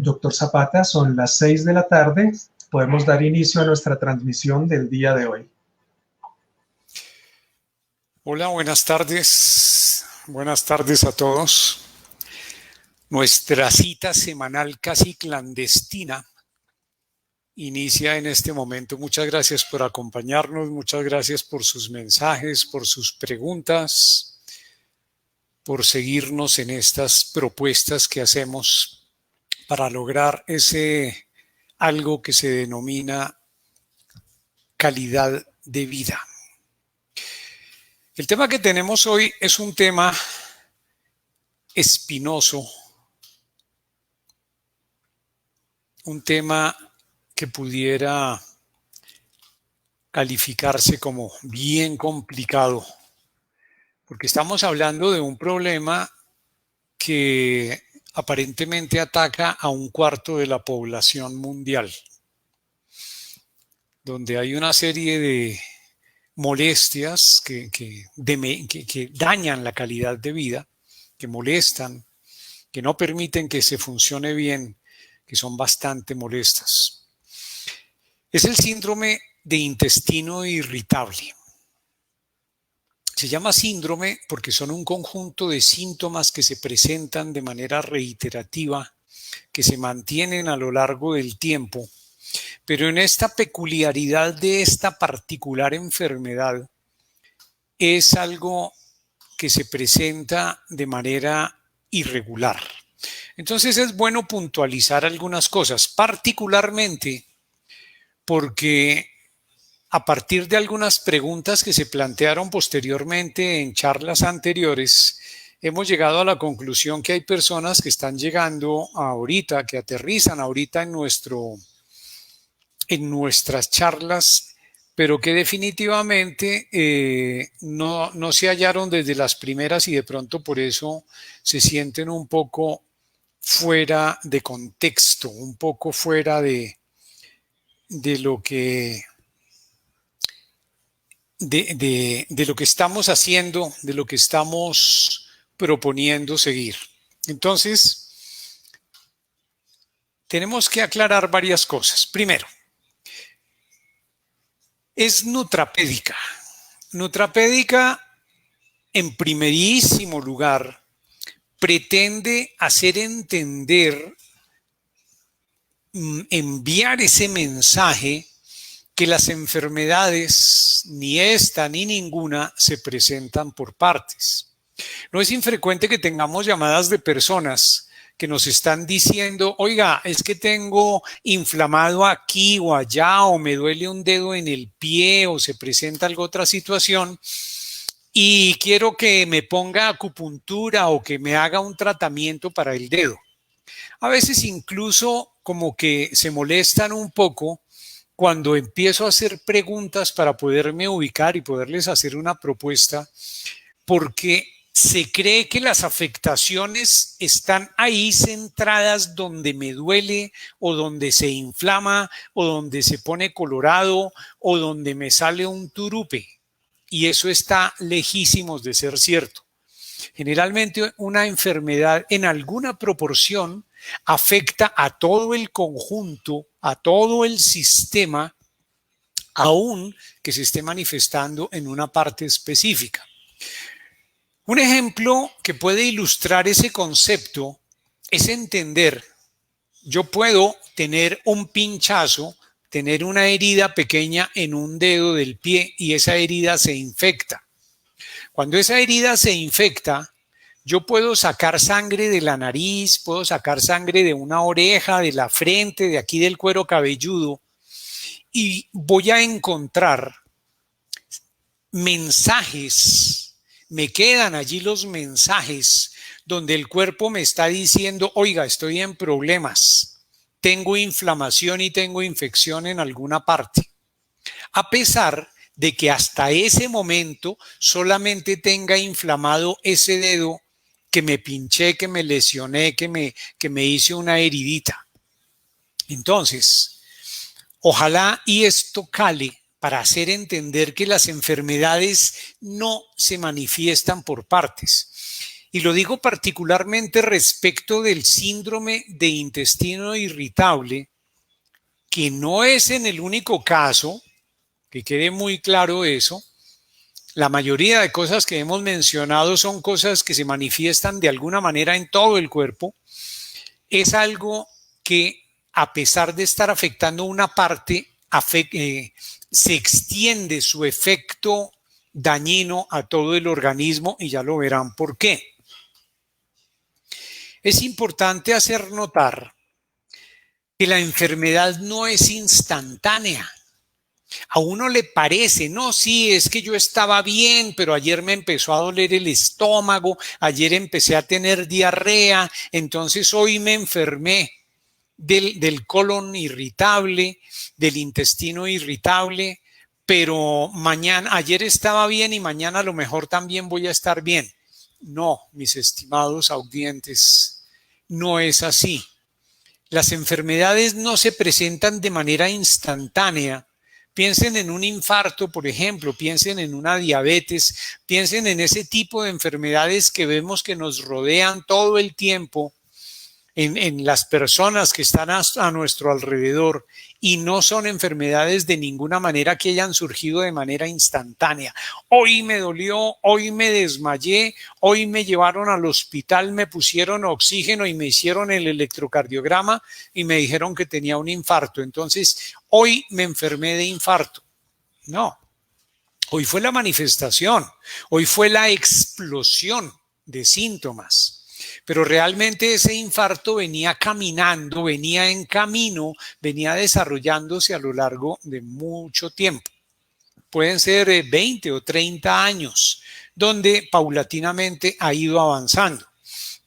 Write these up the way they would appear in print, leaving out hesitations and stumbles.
Doctor Zapata, son las 6 de la tarde. Podemos dar inicio a nuestra transmisión del día de hoy. Hola, buenas tardes. Buenas tardes a todos. Nuestra cita semanal casi clandestina inicia en este momento. Muchas gracias por acompañarnos, muchas gracias por sus mensajes, por sus preguntas, por seguirnos en estas propuestas que hacemos para lograr ese algo que se denomina calidad de vida. El tema que tenemos hoy es un tema espinoso, un tema que pudiera calificarse como bien complicado, porque estamos hablando de un problema que aparentemente ataca a un cuarto de la población mundial, donde hay una serie de molestias que dañan la calidad de vida, que molestan, que no permiten que se funcione bien, que son bastante molestas. Es el síndrome de intestino irritable. Se llama síndrome porque son un conjunto de síntomas que se presentan de manera reiterativa, que se mantienen a lo largo del tiempo, pero en esta peculiaridad de esta particular enfermedad es algo que se presenta de manera irregular. Entonces es bueno puntualizar algunas cosas, particularmente porque a partir de algunas preguntas que se plantearon posteriormente en charlas anteriores, hemos llegado a la conclusión que hay personas que están llegando ahorita, que aterrizan ahorita en nuestras charlas, pero que definitivamente no se hallaron desde las primeras y de pronto por eso se sienten un poco fuera de contexto, un poco fuera de lo que de lo que estamos haciendo, de lo que estamos proponiendo seguir. Entonces, tenemos que aclarar varias cosas. Primero, es nutrapédica. Nutrapédica, en primerísimo lugar, pretende hacer entender, enviar ese mensaje que las enfermedades, ni esta ni ninguna, se presentan por partes. No es infrecuente que tengamos llamadas de personas que nos están diciendo, oiga, es que tengo inflamado aquí o allá, o me duele un dedo en el pie, o se presenta alguna otra situación, y quiero que me ponga acupuntura o que me haga un tratamiento para el dedo. A veces incluso como que se molestan un poco cuando empiezo a hacer preguntas para poderme ubicar y poderles hacer una propuesta, porque se cree que las afectaciones están ahí centradas donde me duele o donde se inflama o donde se pone colorado o donde me sale un turupe. Y eso está lejísimos de ser cierto. Generalmente una enfermedad en alguna proporción afecta a todo el conjunto, a todo el sistema, aun que se esté manifestando en una parte específica. Un ejemplo que puede ilustrar ese concepto es entender, yo puedo tener un pinchazo, tener una herida pequeña en un dedo del pie y esa herida se infecta. Cuando esa herida se infecta, yo puedo sacar sangre de la nariz, puedo sacar sangre de una oreja, de la frente, de aquí del cuero cabelludo y voy a encontrar mensajes, me quedan allí los mensajes donde el cuerpo me está diciendo, oiga, estoy en problemas, tengo inflamación y tengo infección en alguna parte. A pesar de que hasta ese momento solamente tenga inflamado ese dedo que me pinché, que me lesioné, que me hice una heridita. Entonces, ojalá y esto cale para hacer entender que las enfermedades no se manifiestan por partes. Y lo digo particularmente respecto del síndrome de intestino irritable, que no es en el único caso, que quede muy claro eso. La mayoría de cosas que hemos mencionado son cosas que se manifiestan de alguna manera en todo el cuerpo. Es algo que, a pesar de estar afectando una parte, se extiende su efecto dañino a todo el organismo y ya lo verán por qué. Es importante hacer notar que la enfermedad no es instantánea. A uno le parece, no, sí, es que yo estaba bien, pero ayer me empezó a doler el estómago, ayer empecé a tener diarrea, entonces hoy me enfermé del colon irritable, del intestino irritable, pero ayer estaba bien y mañana a lo mejor también voy a estar bien. No, mis estimados audientes, no es así. Las enfermedades no se presentan de manera instantánea. Piensen en un infarto, por ejemplo, piensen en una diabetes, piensen en ese tipo de enfermedades que vemos que nos rodean todo el tiempo en las personas que están a nuestro alrededor y no son enfermedades de ninguna manera que hayan surgido de manera instantánea. Hoy me dolió, hoy me desmayé, hoy me llevaron al hospital, me pusieron oxígeno y me hicieron el electrocardiograma y me dijeron que tenía un infarto. Entonces, hoy me enfermé de infarto. No, hoy fue la manifestación, hoy fue la explosión de síntomas. Pero realmente ese infarto venía caminando, venía en camino, venía desarrollándose a lo largo de mucho tiempo. Pueden ser 20 o 30 años, donde paulatinamente ha ido avanzando.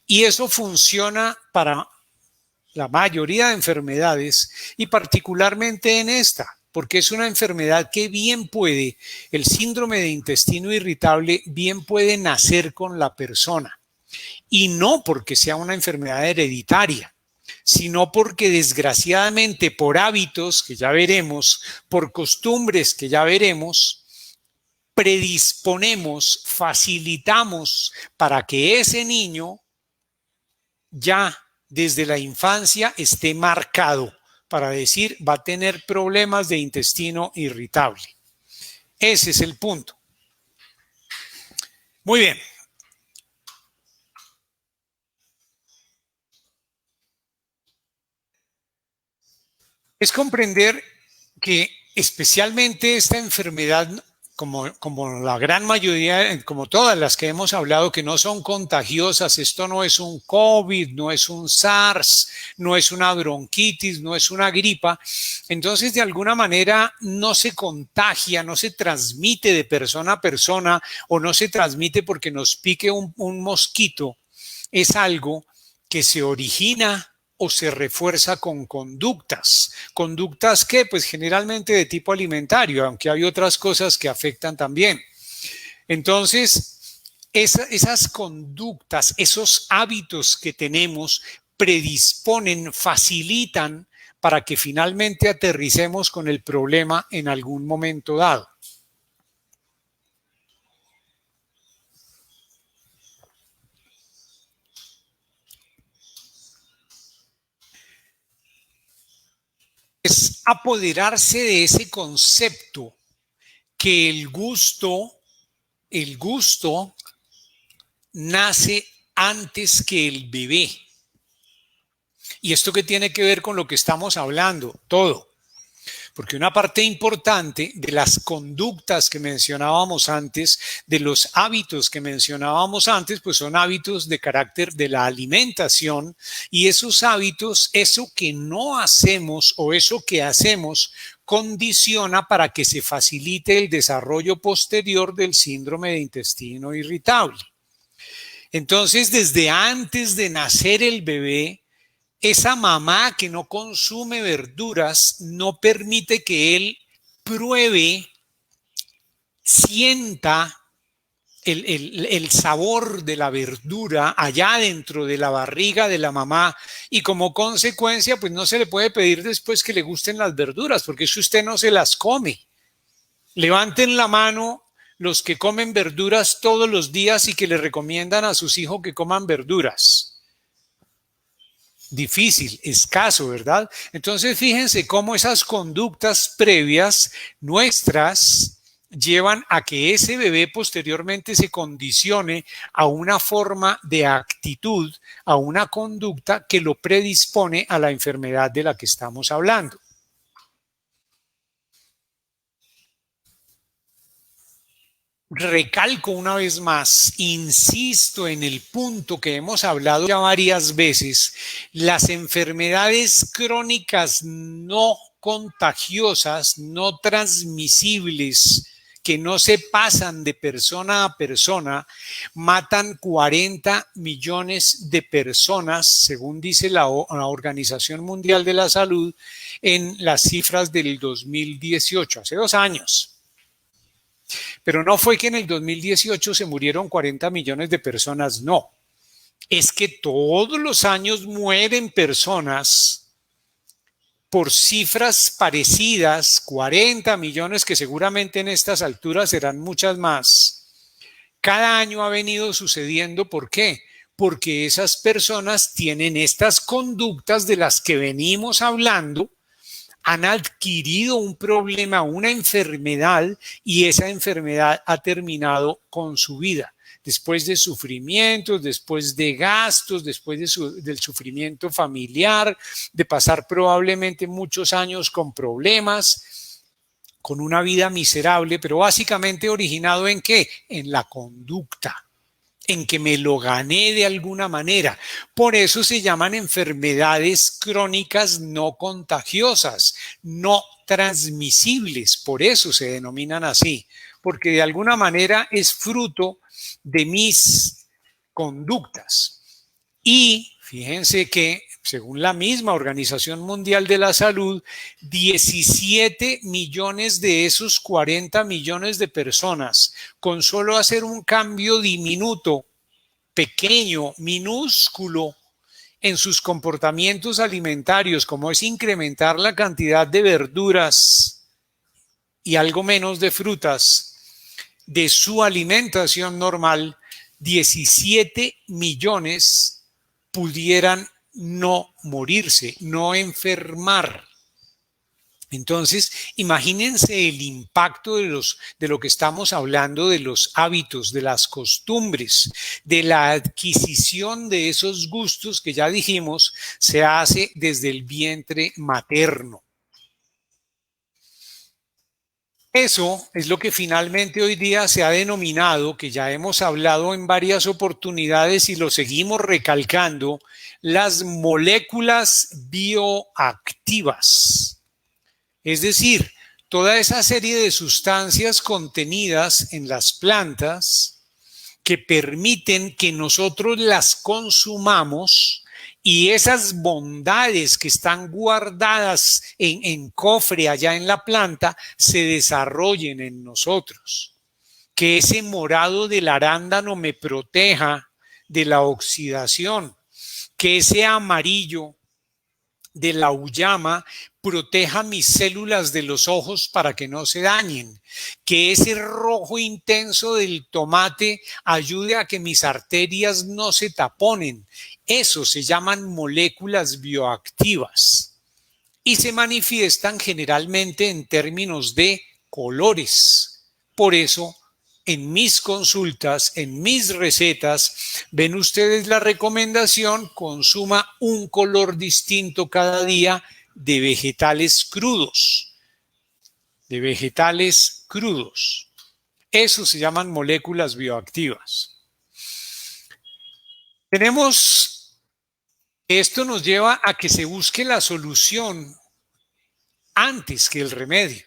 Y eso funciona para la mayoría de enfermedades y particularmente en esta, porque es una enfermedad que bien puede, el síndrome de intestino irritable, bien puede nacer con la persona. Y no porque sea una enfermedad hereditaria, sino porque desgraciadamente por hábitos, que ya veremos, por costumbres, que ya veremos, predisponemos, facilitamos para que ese niño ya desde la infancia esté marcado para decir va a tener problemas de intestino irritable. Ese es el punto. Muy bien. Es comprender que especialmente esta enfermedad, como la gran mayoría, como todas las que hemos hablado, que no son contagiosas, esto no es un COVID, no es un SARS, no es una bronquitis, no es una gripa, entonces de alguna manera no se contagia, no se transmite de persona a persona o no se transmite porque nos pique un mosquito, es algo que se origina o se refuerza con conductas. ¿Conductas qué? Pues generalmente de tipo alimentario, aunque hay otras cosas que afectan también. Entonces, esas conductas, esos hábitos que tenemos predisponen, facilitan para que finalmente aterricemos con el problema en algún momento dado. Es apoderarse de ese concepto que el gusto nace antes que el bebé. ¿Y esto qué tiene que ver con lo que estamos hablando? Todo. Porque una parte importante de las conductas que mencionábamos antes, de los hábitos que mencionábamos antes, pues son hábitos de carácter de la alimentación, y esos hábitos, eso que no hacemos o eso que hacemos, condiciona para que se facilite el desarrollo posterior del síndrome de intestino irritable. Entonces, desde antes de nacer el bebé, esa mamá que no consume verduras no permite que él pruebe, sienta el sabor de la verdura allá dentro de la barriga de la mamá, y como consecuencia pues no se le puede pedir después que le gusten las verduras porque si usted no se las come. Levanten la mano los que comen verduras todos los días y que le recomiendan a sus hijos que coman verduras? Difícil, escaso, ¿verdad? Entonces, fíjense cómo esas conductas previas nuestras llevan a que ese bebé posteriormente se condicione a una forma de actitud, a una conducta que lo predispone a la enfermedad de la que estamos hablando. Recalco una vez más, insisto en el punto que hemos hablado ya varias veces, las enfermedades crónicas no contagiosas, no transmisibles, que no se pasan de persona a persona, matan 40 millones de personas, según dice la Organización Mundial de la Salud, en las cifras del 2018, hace 2 años. Pero no fue que en el 2018 se murieron 40 millones de personas, no. Es que todos los años mueren personas por cifras parecidas, 40 millones, que seguramente en estas alturas serán muchas más. Cada año ha venido sucediendo, ¿por qué? Porque esas personas tienen estas conductas de las que venimos hablando, han adquirido un problema, una enfermedad, y esa enfermedad ha terminado con su vida. Después de sufrimientos, después de gastos, después del sufrimiento familiar, de pasar probablemente muchos años con problemas, con una vida miserable, pero básicamente originado ¿en qué? En la conducta, en que me lo gané de alguna manera. Por eso se llaman enfermedades crónicas no contagiosas, no transmisibles, por eso se denominan así, porque de alguna manera es fruto de mis conductas. Y fíjense que, según la misma Organización Mundial de la Salud, 17 millones de esos 40 millones de personas, con solo hacer un cambio diminuto, pequeño, minúsculo, en sus comportamientos alimentarios, como es incrementar la cantidad de verduras y algo menos de frutas de su alimentación normal, 17 millones pudieran no morirse, no enfermar. Entonces, imagínense el impacto de lo que estamos hablando, de los hábitos, de las costumbres, de la adquisición de esos gustos que ya dijimos, se hace desde el vientre materno. Eso es lo que finalmente hoy día se ha denominado, que ya hemos hablado en varias oportunidades y lo seguimos recalcando, las moléculas bioactivas. Es decir, toda esa serie de sustancias contenidas en las plantas que permiten que nosotros las consumamos y esas bondades que están guardadas en cofre allá en la planta se desarrollen en nosotros. Que ese morado del arándano me proteja de la oxidación. Que ese amarillo de la auyama proteja mis células de los ojos para que no se dañen, que ese rojo intenso del tomate ayude a que mis arterias no se taponen. Eso se llaman moléculas bioactivas y se manifiestan generalmente en términos de colores. Por eso, en mis consultas, en mis recetas, ven ustedes la recomendación: consuma un color distinto cada día de vegetales crudos. De vegetales crudos. Eso se llaman moléculas bioactivas. Esto nos lleva a que se busque la solución antes que el remedio.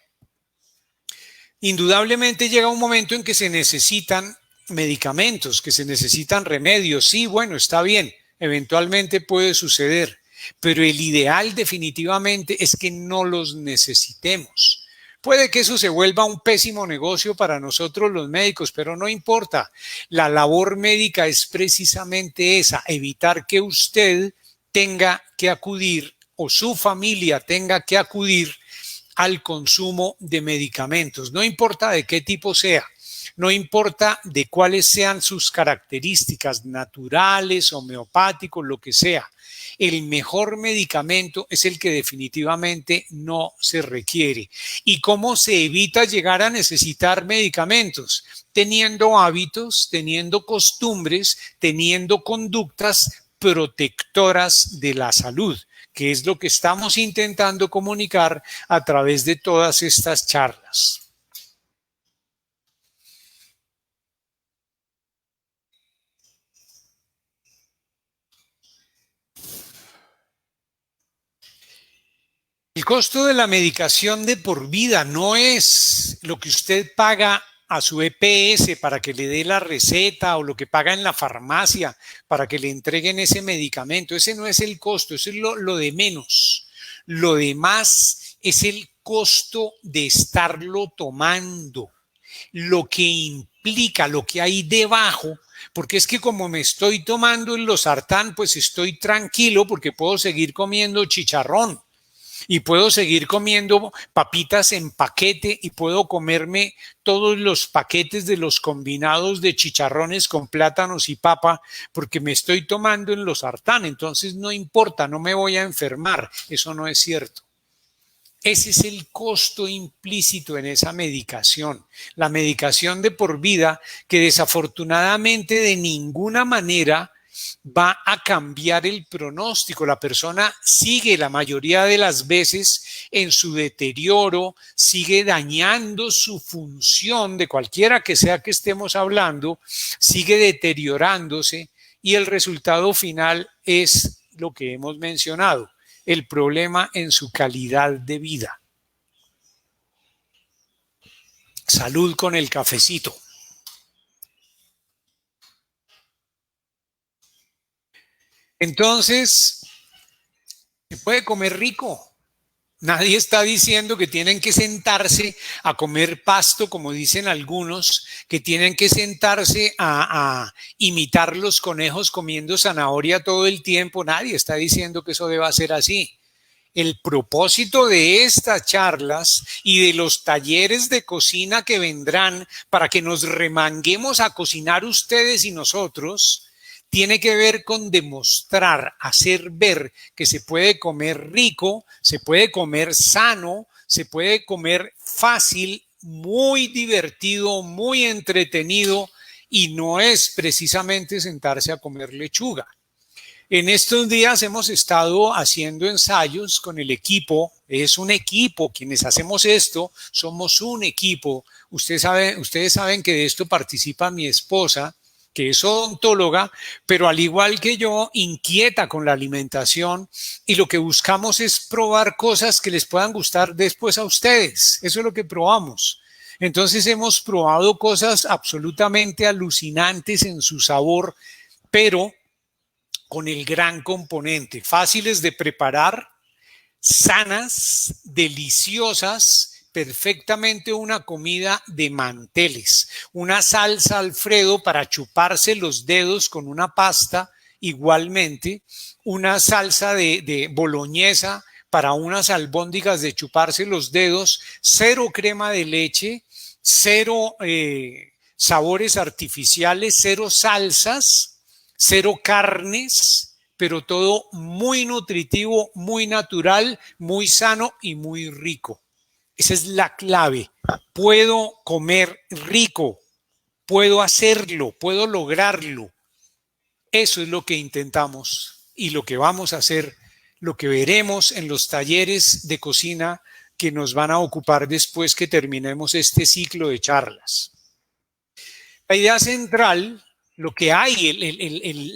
Indudablemente llega un momento en que se necesitan medicamentos, que se necesitan remedios. Sí, bueno, está bien, eventualmente puede suceder, pero el ideal definitivamente es que no los necesitemos. Puede que eso se vuelva un pésimo negocio para nosotros los médicos, pero no importa. La labor médica es precisamente esa: evitar que usted tenga que acudir o su familia tenga que acudir al consumo de medicamentos, no importa de qué tipo sea. No importa de cuáles sean sus características naturales, homeopáticos, lo que sea. El mejor medicamento es el que definitivamente no se requiere. ¿Y cómo se evita llegar a necesitar medicamentos? Teniendo hábitos, teniendo costumbres, teniendo conductas protectoras de la salud, que es lo que estamos intentando comunicar a través de todas estas charlas. El costo de la medicación de por vida no es lo que usted paga a su EPS para que le dé la receta o lo que paga en la farmacia para que le entreguen ese medicamento. Ese no es el costo, eso es lo de menos. Lo demás es el costo de estarlo tomando, lo que implica, lo que hay debajo, porque es que como me estoy tomando el losartán, pues estoy tranquilo porque puedo seguir comiendo chicharrón. Y puedo seguir comiendo papitas en paquete y puedo comerme todos los paquetes de los combinados de chicharrones con plátanos y papa porque me estoy tomando en losartán. Entonces no importa, no me voy a enfermar. Eso no es cierto. Ese es el costo implícito en esa medicación. La medicación de por vida que desafortunadamente de ninguna manera va a cambiar el pronóstico. La persona sigue la mayoría de las veces en su deterioro, sigue dañando su función de cualquiera que sea que estemos hablando, sigue deteriorándose y el resultado final es lo que hemos mencionado, el problema en su calidad de vida. Salud con el cafecito. Entonces, se puede comer rico. Nadie está diciendo que tienen que sentarse a comer pasto, como dicen algunos, que tienen que sentarse a imitar los conejos comiendo zanahoria todo el tiempo. Nadie está diciendo que eso deba ser así. El propósito de estas charlas y de los talleres de cocina que vendrán para que nos remanguemos a cocinar ustedes y nosotros tiene que ver con demostrar, hacer ver que se puede comer rico, se puede comer sano, se puede comer fácil, muy divertido, muy entretenido y no es precisamente sentarse a comer lechuga. En estos días hemos estado haciendo ensayos con el equipo, es un equipo, quienes hacemos esto, somos un equipo. Ustedes saben que de esto participa mi esposa, que es odontóloga, pero al igual que yo, inquieta con la alimentación y lo que buscamos es probar cosas que les puedan gustar después a ustedes. Eso es lo que probamos. Entonces hemos probado cosas absolutamente alucinantes en su sabor, pero con el gran componente, fáciles de preparar, sanas, deliciosas, perfectamente una comida de manteles, una salsa Alfredo para chuparse los dedos con una pasta igualmente, una salsa de boloñesa para unas albóndigas de chuparse los dedos, cero crema de leche, cero sabores artificiales, cero salsas, cero carnes, pero todo muy nutritivo, muy natural, muy sano y muy rico. Esa es la clave. Puedo comer rico, puedo hacerlo, puedo lograrlo. Eso es lo que intentamos y lo que vamos a hacer, lo que veremos en los talleres de cocina que nos van a ocupar después que terminemos este ciclo de charlas. La idea central, lo que hay,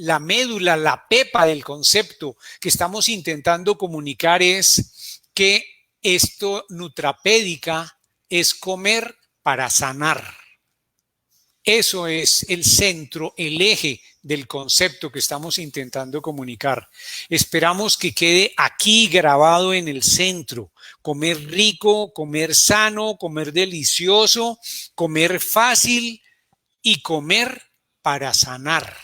la médula, la pepa del concepto que estamos intentando comunicar es que esto nutrapédica es comer para sanar. Eso es el centro, el eje del concepto que estamos intentando comunicar. Esperamos que quede aquí grabado en el centro. Comer rico, comer sano, comer delicioso, comer fácil y comer para sanar.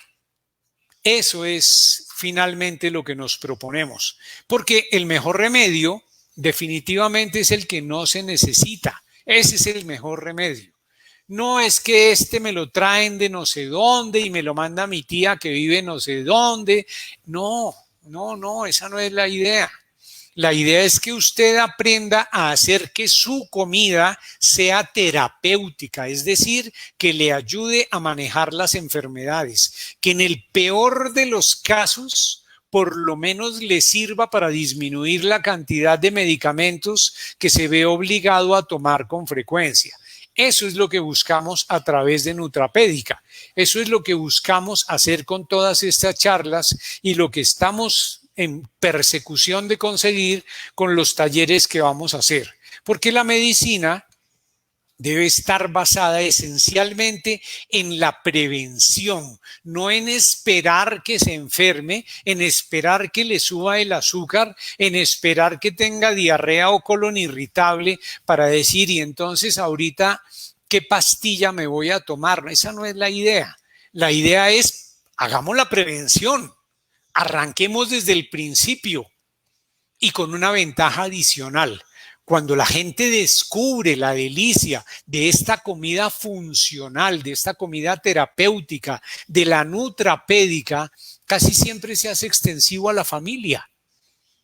Eso es finalmente lo que nos proponemos. Porque el mejor remedio definitivamente es el que no se necesita. Ese es el mejor remedio. No es que este me lo traen de no sé dónde y me lo manda mi tía que vive no sé dónde. No, no, esa no es la idea. La idea es que usted aprenda a hacer que su comida sea terapéutica, es decir, que le ayude a manejar las enfermedades, que en el peor de los casos por lo menos le sirva para disminuir la cantidad de medicamentos que se ve obligado a tomar con frecuencia. Eso es lo que buscamos a través de Nutrapédica. Eso es lo que buscamos hacer con todas estas charlas y lo que estamos en persecución de conseguir con los talleres que vamos a hacer. Porque la medicina debe estar basada esencialmente en la prevención, no en esperar que se enferme, en esperar que le suba el azúcar, en esperar que tenga diarrea o colon irritable para decir, y entonces ahorita, ¿qué pastilla me voy a tomar? Esa no es la idea. La idea es, hagamos la prevención, arranquemos desde el principio y con una ventaja adicional. Cuando la gente descubre la delicia de esta comida funcional, de esta comida terapéutica, de la nutrapédica, casi siempre se hace extensivo a la familia.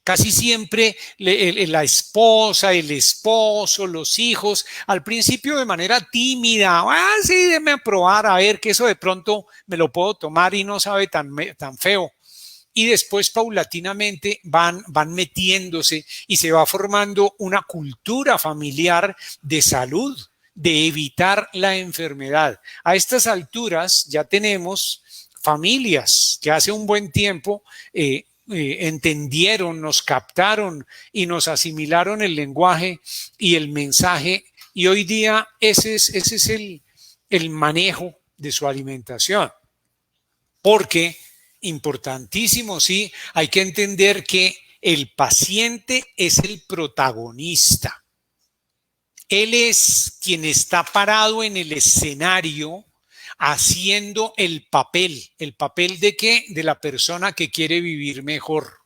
Casi siempre la esposa, el esposo, los hijos, al principio de manera tímida, sí, déme probar a ver que eso de pronto me lo puedo tomar y no sabe tan feo. Y después paulatinamente van metiéndose y se va formando una cultura familiar de salud, de evitar la enfermedad. A estas alturas ya tenemos familias que hace un buen tiempo entendieron, nos captaron y nos asimilaron el lenguaje y el mensaje, y hoy día ese es el manejo de su alimentación. Porque importantísimo, sí, hay que entender que el paciente es el protagonista. Él es quien está parado en el escenario haciendo el papel. ¿El papel de qué? De la persona que quiere vivir mejor.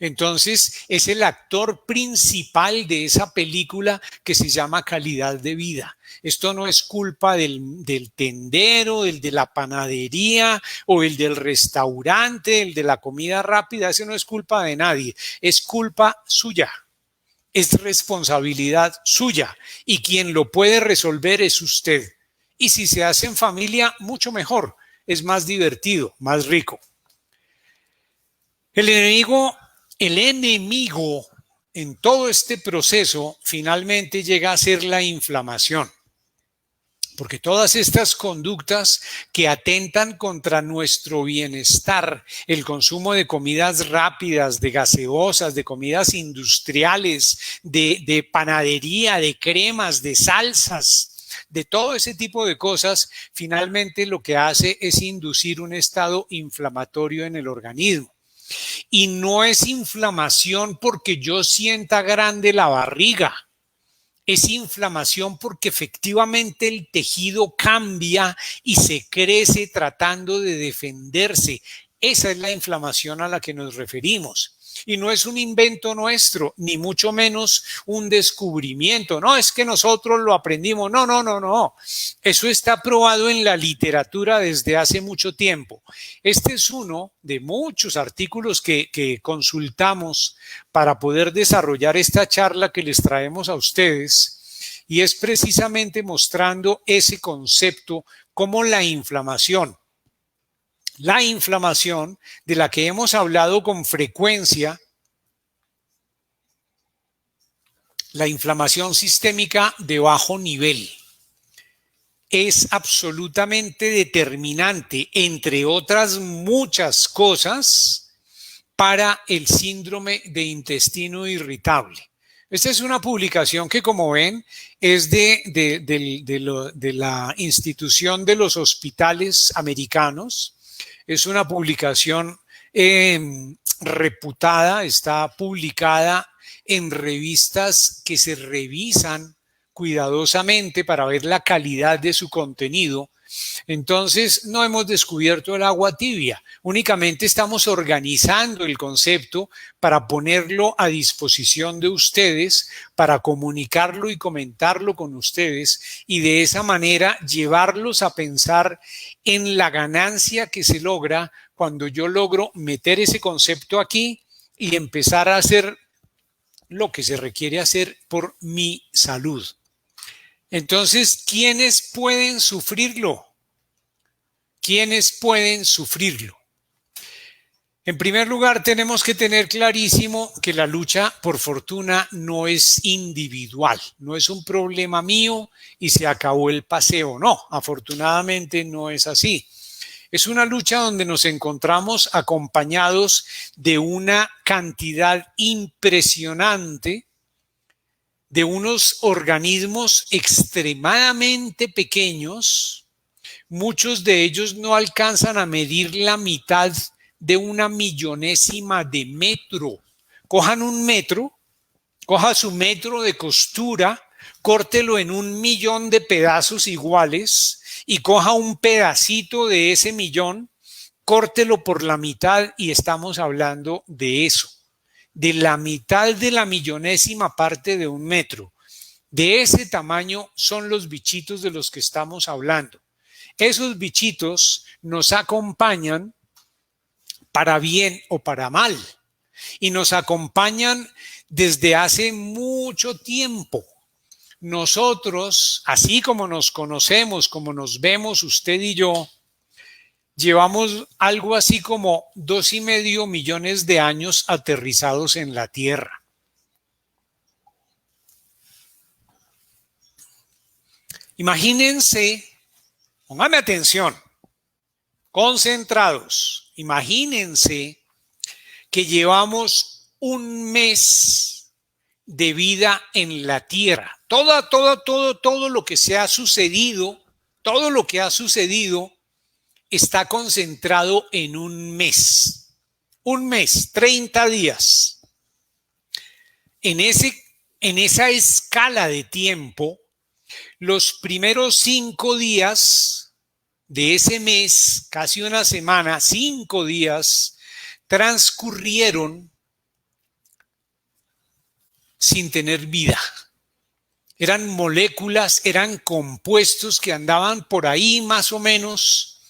Entonces, es el actor principal de esa película que se llama Calidad de Vida. Esto no es culpa del tendero, el de la panadería o el del restaurante, el de la comida rápida. Eso no es culpa de nadie, es culpa suya. Es responsabilidad suya y quien lo puede resolver es usted. Y si se hace en familia, mucho mejor. Es más divertido, más rico. El enemigo en todo este proceso finalmente llega a ser la inflamación, porque todas estas conductas que atentan contra nuestro bienestar, el consumo de comidas rápidas, de gaseosas, de comidas industriales, de panadería, de cremas, de salsas, de todo ese tipo de cosas, finalmente lo que hace es inducir un estado inflamatorio en el organismo. Y no es inflamación porque yo sienta grande la barriga. Es inflamación porque efectivamente el tejido cambia y se crece tratando de defenderse. Esa es la inflamación a la que nos referimos. Y no es un invento nuestro, ni mucho menos un descubrimiento. No, es que nosotros lo aprendimos. No. Eso está probado en la literatura desde hace mucho tiempo. Este es uno de muchos artículos que consultamos para poder desarrollar esta charla que les traemos a ustedes. Y es precisamente mostrando ese concepto como la inflamación de la que hemos hablado con frecuencia, la inflamación sistémica de bajo nivel, es absolutamente determinante, entre otras muchas cosas, para el síndrome de intestino irritable. Esta es una publicación que, como ven, es de la institución de los hospitales americanos. Es una publicación reputada, está publicada en revistas que se revisan cuidadosamente para ver la calidad de su contenido. Entonces, no hemos descubierto el agua tibia, únicamente estamos organizando el concepto para ponerlo a disposición de ustedes, para comunicarlo y comentarlo con ustedes y de esa manera llevarlos a pensar en la ganancia que se logra cuando yo logro meter ese concepto aquí y empezar a hacer lo que se requiere hacer por mi salud. Entonces, ¿quiénes pueden sufrirlo? ¿Quiénes pueden sufrirlo? En primer lugar, tenemos que tener clarísimo que la lucha, por fortuna, no es individual, no es un problema mío y se acabó el paseo. No, afortunadamente no es así. Es una lucha donde nos encontramos acompañados de una cantidad impresionante de unos organismos extremadamente pequeños. Muchos de ellos no alcanzan a medir la mitad de una millonésima de metro. Cojan un metro, coja su metro de costura, córtelo en 1.000.000 de pedazos iguales y coja un pedacito de ese millón, córtelo por la mitad y estamos hablando de eso, de la mitad de la millonésima parte de un metro. De ese tamaño son los bichitos de los que estamos hablando. Esos bichitos nos acompañan para bien o para mal y nos acompañan desde hace mucho tiempo. Nosotros, así como nos conocemos, como nos vemos usted y yo, llevamos algo así como 2,5 millones de años aterrizados en la Tierra. Imagínense, pónganme atención, concentrados, imagínense que llevamos un mes de vida en la Tierra. Todo lo que se ha sucedido, todo lo que ha sucedido está concentrado en un mes, 30 días. En esa escala de tiempo, los primeros 5 días de ese mes, casi una semana, 5 días, transcurrieron sin tener vida. Eran moléculas, eran compuestos que andaban por ahí más o menos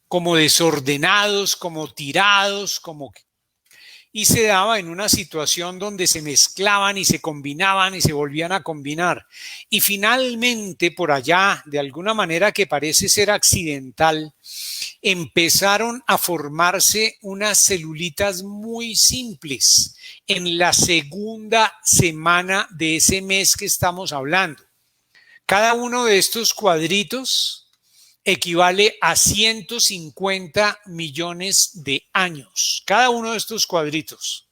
como desordenados, como tirados, y se daba en una situación donde se mezclaban y se combinaban y se volvían a combinar. Y finalmente, por allá, de alguna manera que parece ser accidental, empezaron a formarse unas celulitas muy simples en la segunda semana de ese mes que estamos hablando. Cada uno de estos cuadritos equivale a 150 millones de años, cada uno de estos cuadritos.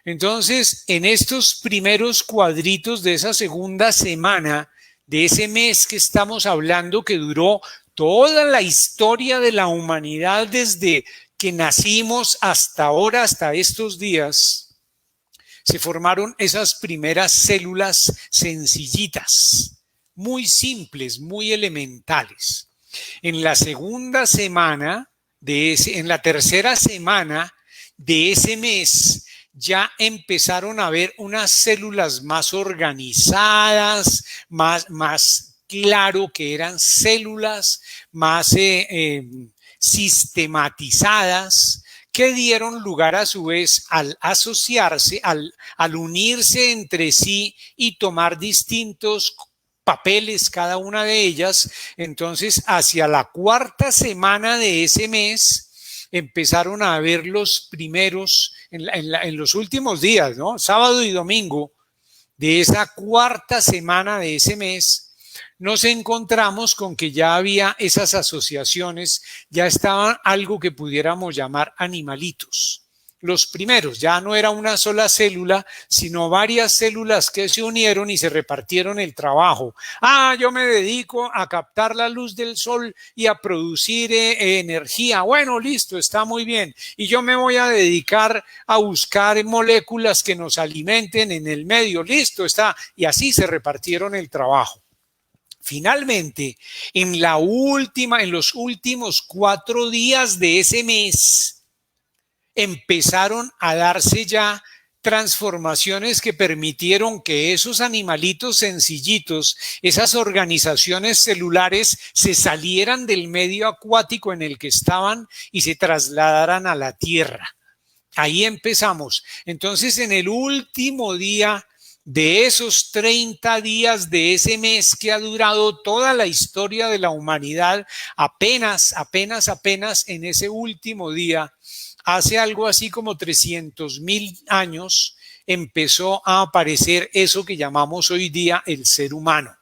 Entonces, en estos primeros cuadritos de esa segunda semana, de ese mes que estamos hablando, que duró toda la historia de la humanidad desde que nacimos hasta ahora, hasta estos días, se formaron esas primeras células sencillitas, muy simples, muy elementales. En la segunda semana, en la tercera semana de ese mes, ya empezaron a ver unas células más organizadas, más claro que eran células más sistematizadas, que dieron lugar a su vez al asociarse, al unirse entre sí y tomar distintos papeles cada una de ellas. Entonces, hacia la cuarta semana de ese mes, empezaron a ver los primeros, en los últimos días, ¿no? Sábado y domingo de esa cuarta semana de ese mes, nos encontramos con que ya había esas asociaciones, ya estaban algo que pudiéramos llamar animalitos. Los primeros, ya no era una sola célula, sino varias células que se unieron y se repartieron el trabajo. Yo me dedico a captar la luz del sol y a producir energía. Bueno, listo, está muy bien. Y yo me voy a dedicar a buscar moléculas que nos alimenten en el medio. Listo, está. Y así se repartieron el trabajo. Finalmente, en los últimos 4 días de ese mes, empezaron a darse ya transformaciones que permitieron que esos animalitos sencillitos, esas organizaciones celulares, se salieran del medio acuático en el que estaban y se trasladaran a la tierra. Ahí empezamos. Entonces, en el último día de esos 30 días de ese mes que ha durado toda la historia de la humanidad, apenas en ese último día, hace algo así como 300.000 años, empezó a aparecer eso que llamamos hoy día el ser humano.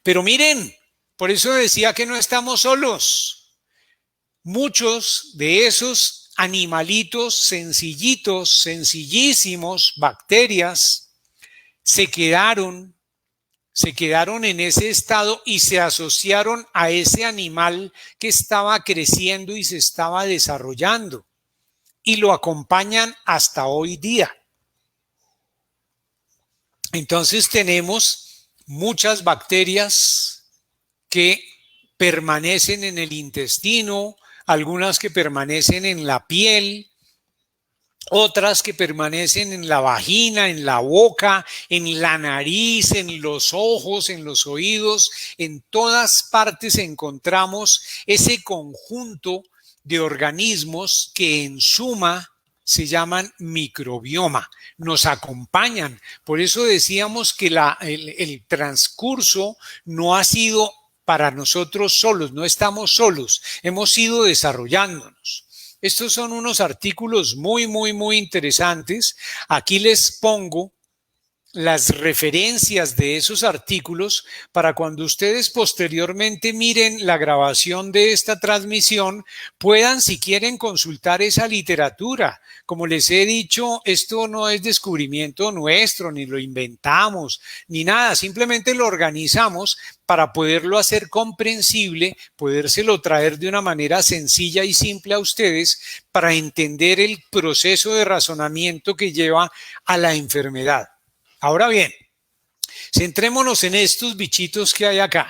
Pero miren, por eso decía que no estamos solos. Muchos de esos animalitos sencillitos, sencillísimos, bacterias, se quedaron en ese estado y se asociaron a ese animal que estaba creciendo y se estaba desarrollando y lo acompañan hasta hoy día. Entonces tenemos muchas bacterias que permanecen en el intestino, algunas que permanecen en la piel, otras que permanecen en la vagina, en la boca, en la nariz, en los ojos, en los oídos. En todas partes encontramos ese conjunto de organismos que en suma se llaman microbioma, nos acompañan. Por eso decíamos que el transcurso no ha sido para nosotros solos, no estamos solos, hemos ido desarrollándonos. Estos son unos artículos muy interesantes. Aquí les pongo las referencias de esos artículos para cuando ustedes posteriormente miren la grabación de esta transmisión, puedan, si quieren, consultar esa literatura. Como les he dicho, esto no es descubrimiento nuestro, ni lo inventamos, ni nada, simplemente lo organizamos para poderlo hacer comprensible, podérselo traer de una manera sencilla y simple a ustedes para entender el proceso de razonamiento que lleva a la enfermedad. Ahora bien, centrémonos en estos bichitos que hay acá.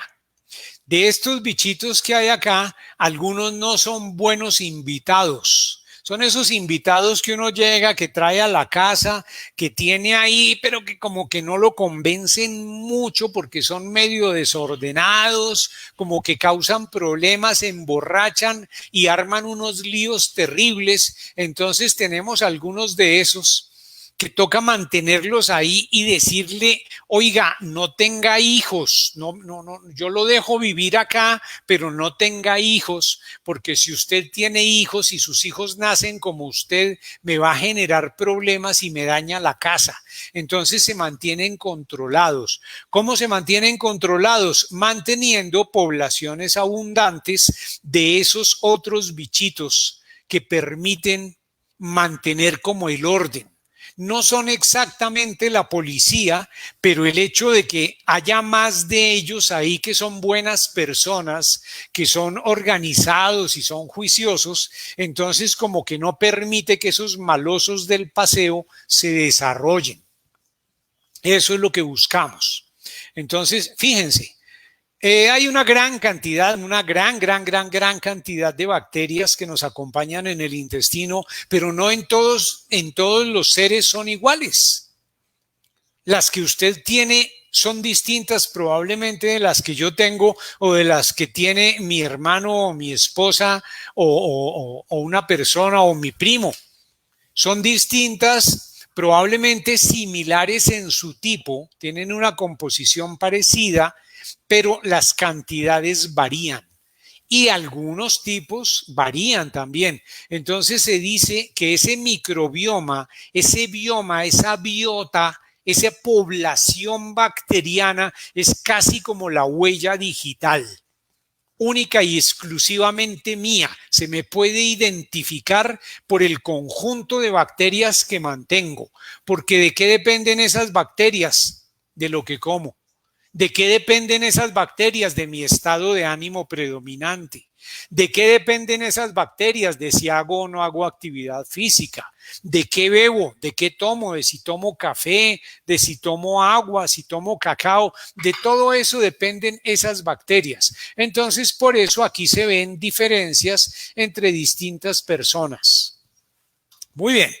De estos bichitos que hay acá, algunos no son buenos invitados. Son esos invitados que uno llega, que trae a la casa, que tiene ahí, pero que como que no lo convencen mucho porque son medio desordenados, como que causan problemas, se emborrachan y arman unos líos terribles. Entonces tenemos algunos de esos que toca mantenerlos ahí y decirle, oiga, no tenga hijos, no, yo lo dejo vivir acá, pero no tenga hijos, porque si usted tiene hijos y sus hijos nacen como usted, me va a generar problemas y me daña la casa. Entonces se mantienen controlados. ¿Cómo se mantienen controlados? Manteniendo poblaciones abundantes de esos otros bichitos que permiten mantener como el orden. No son exactamente la policía, pero el hecho de que haya más de ellos ahí que son buenas personas, que son organizados y son juiciosos, entonces como que no permite que esos malosos del paseo se desarrollen. Eso es lo que buscamos. Entonces, fíjense. Hay una gran cantidad, una gran cantidad de bacterias que nos acompañan en el intestino, pero no en todos los seres son iguales. Las que usted tiene son distintas probablemente de las que yo tengo o de las que tiene mi hermano o mi esposa o una persona o mi primo. Son distintas, probablemente similares en su tipo, tienen una composición parecida, pero las cantidades varían y algunos tipos varían también. Entonces se dice que ese microbioma, ese bioma, esa biota, esa población bacteriana es casi como la huella digital, única y exclusivamente mía. Se me puede identificar por el conjunto de bacterias que mantengo. Porque ¿de qué dependen esas bacterias? De lo que como. ¿De qué dependen esas bacterias? De mi estado de ánimo predominante. ¿De qué dependen esas bacterias? De si hago o no hago actividad física. ¿De qué bebo? ¿De qué tomo? ¿De si tomo café? ¿De si tomo agua? ¿Si tomo cacao? De todo eso dependen esas bacterias. Entonces, por eso aquí se ven diferencias entre distintas personas. Muy bien.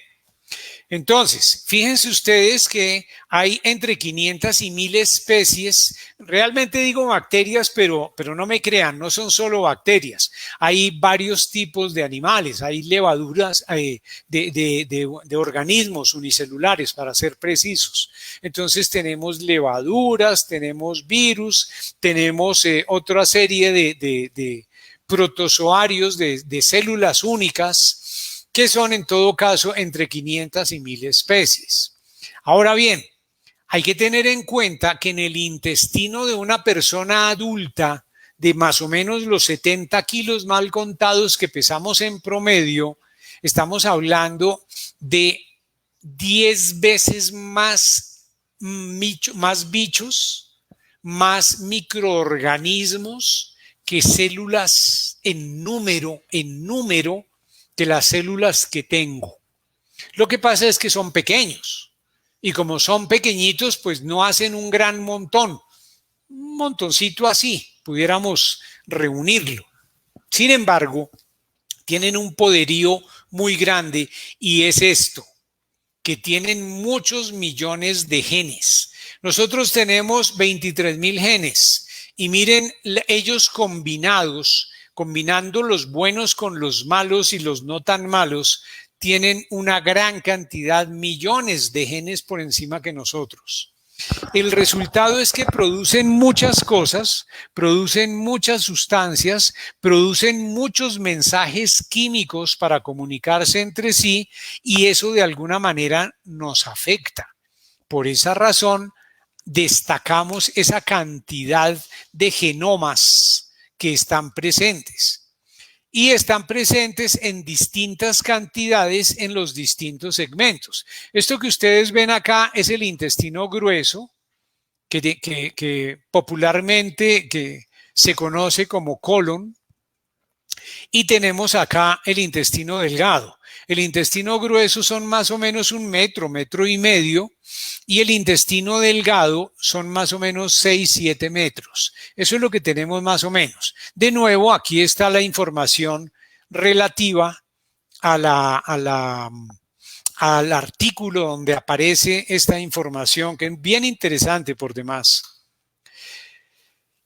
Entonces, fíjense ustedes que hay entre 500 y 1000 especies. Realmente digo bacterias, pero no me crean, no son solo bacterias. Hay varios tipos de animales, hay levaduras de organismos unicelulares, para ser precisos. Entonces, tenemos levaduras, tenemos virus, tenemos otra serie de protozoarios, de células únicas, que son en todo caso entre 500 y 1000 especies. Ahora bien, hay que tener en cuenta que en el intestino de una persona adulta de más o menos los 70 kilos mal contados que pesamos en promedio, estamos hablando de 10 veces más bichos, más microorganismos que células en número de las células que tengo. Lo que pasa es que son pequeños y como son pequeñitos, pues no hacen un gran montón, un montoncito así, pudiéramos reunirlo. Sin embargo, tienen un poderío muy grande y es esto, que tienen muchos millones de genes. Nosotros tenemos 23,000 genes y miren, ellos combinando los buenos con los malos y los no tan malos, tienen una gran cantidad, millones de genes por encima que nosotros. El resultado es que producen muchas cosas, producen muchas sustancias, producen muchos mensajes químicos para comunicarse entre sí y eso de alguna manera nos afecta. Por esa razón, destacamos esa cantidad de genomas que están presentes y están presentes en distintas cantidades en los distintos segmentos. Esto que ustedes ven acá es el intestino grueso, que popularmente se conoce como colon, y tenemos acá el intestino delgado. El intestino grueso son más o menos 1 metro, 1,5 metros, y el intestino delgado son más o menos 6, 7 metros. Eso es lo que tenemos más o menos. De nuevo, aquí está la información relativa al artículo donde aparece esta información, que es bien interesante por demás.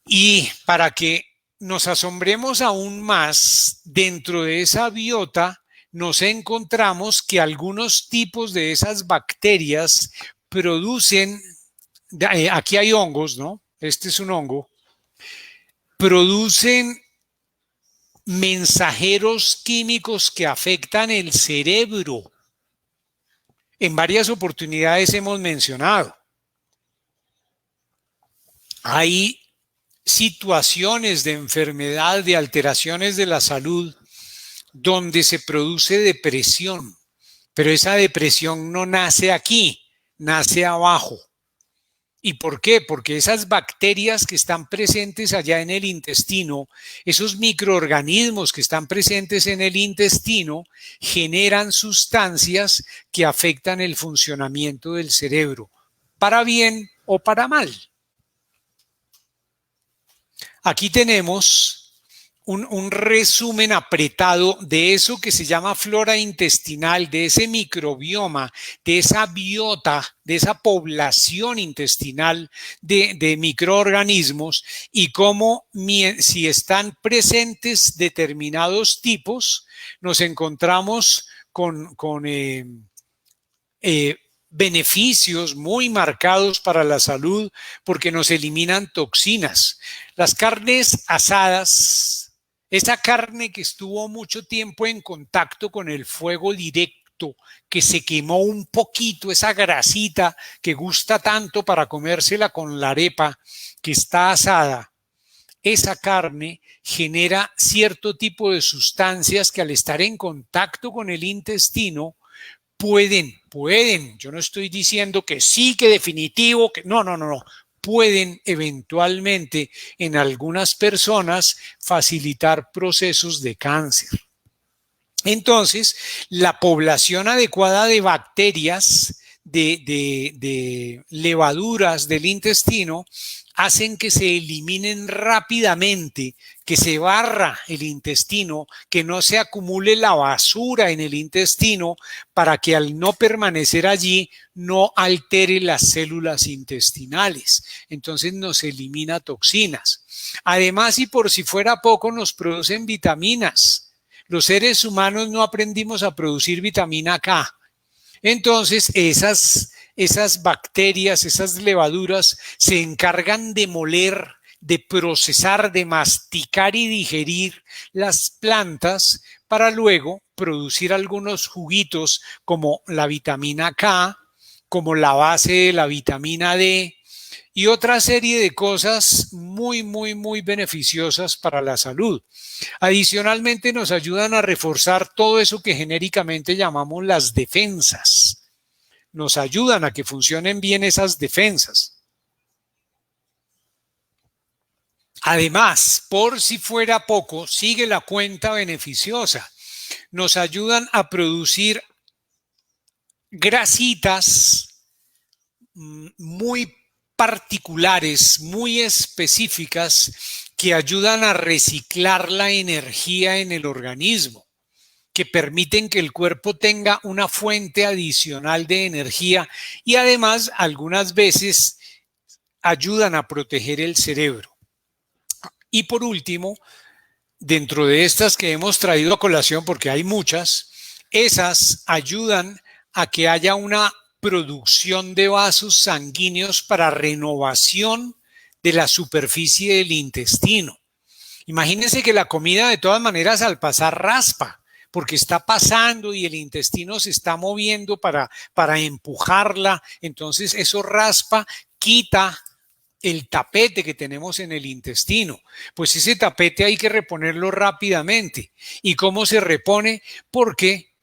Y para que nos asombremos aún más, dentro de esa biota nos encontramos que algunos tipos de esas bacterias producen, aquí hay hongos, ¿no? Este es un hongo, producen mensajeros químicos que afectan el cerebro. En varias oportunidades hemos mencionado. Hay situaciones de enfermedad, de alteraciones de la salud, donde se produce depresión, pero esa depresión no nace aquí, nace abajo. ¿Y por qué? Porque esas bacterias que están presentes allá en el intestino, esos microorganismos que están presentes en el intestino, generan sustancias que afectan el funcionamiento del cerebro, para bien o para mal. Aquí tenemos un resumen apretado de eso que se llama flora intestinal, de ese microbioma, de esa biota, de esa población intestinal de microorganismos y cómo si están presentes determinados tipos, nos encontramos con beneficios muy marcados para la salud porque nos eliminan toxinas. Las carnes asadas, esa carne que estuvo mucho tiempo en contacto con el fuego directo, que se quemó un poquito, esa grasita que gusta tanto para comérsela con la arepa que está asada, esa carne genera cierto tipo de sustancias que al estar en contacto con el intestino pueden, yo no estoy diciendo que sí, que definitivo, que no, pueden eventualmente en algunas personas facilitar procesos de cáncer. Entonces, la población adecuada de bacterias, de levaduras del intestino, hacen que se eliminen rápidamente, que se barra el intestino, que no se acumule la basura en el intestino, para que al no permanecer allí no altere las células intestinales. Entonces nos elimina toxinas. Además, y por si fuera poco, nos producen vitaminas. Los seres humanos no aprendimos a producir vitamina K. Entonces, esas bacterias, esas levaduras se encargan de moler, de procesar, de masticar y digerir las plantas para luego producir algunos juguitos como la vitamina K, como la base de la vitamina D y otra serie de cosas muy, muy, muy beneficiosas para la salud. Adicionalmente, nos ayudan a reforzar todo eso que genéricamente llamamos las defensas. Nos ayudan a que funcionen bien esas defensas. Además, por si fuera poco, sigue la cuenta beneficiosa. Nos ayudan a producir grasitas muy particulares, muy específicas, que ayudan a reciclar la energía en el organismo, que permiten que el cuerpo tenga una fuente adicional de energía y además algunas veces ayudan a proteger el cerebro. Y por último, dentro de estas que hemos traído a colación, porque hay muchas, esas ayudan a que haya una producción de vasos sanguíneos para renovación de la superficie del intestino. Imagínense que la comida de todas maneras al pasar raspa, porque está pasando y el intestino se está moviendo para empujarla, entonces eso raspa, quita el tapete que tenemos en el intestino. Pues ese tapete hay que reponerlo rápidamente. ¿Y cómo se repone? Porque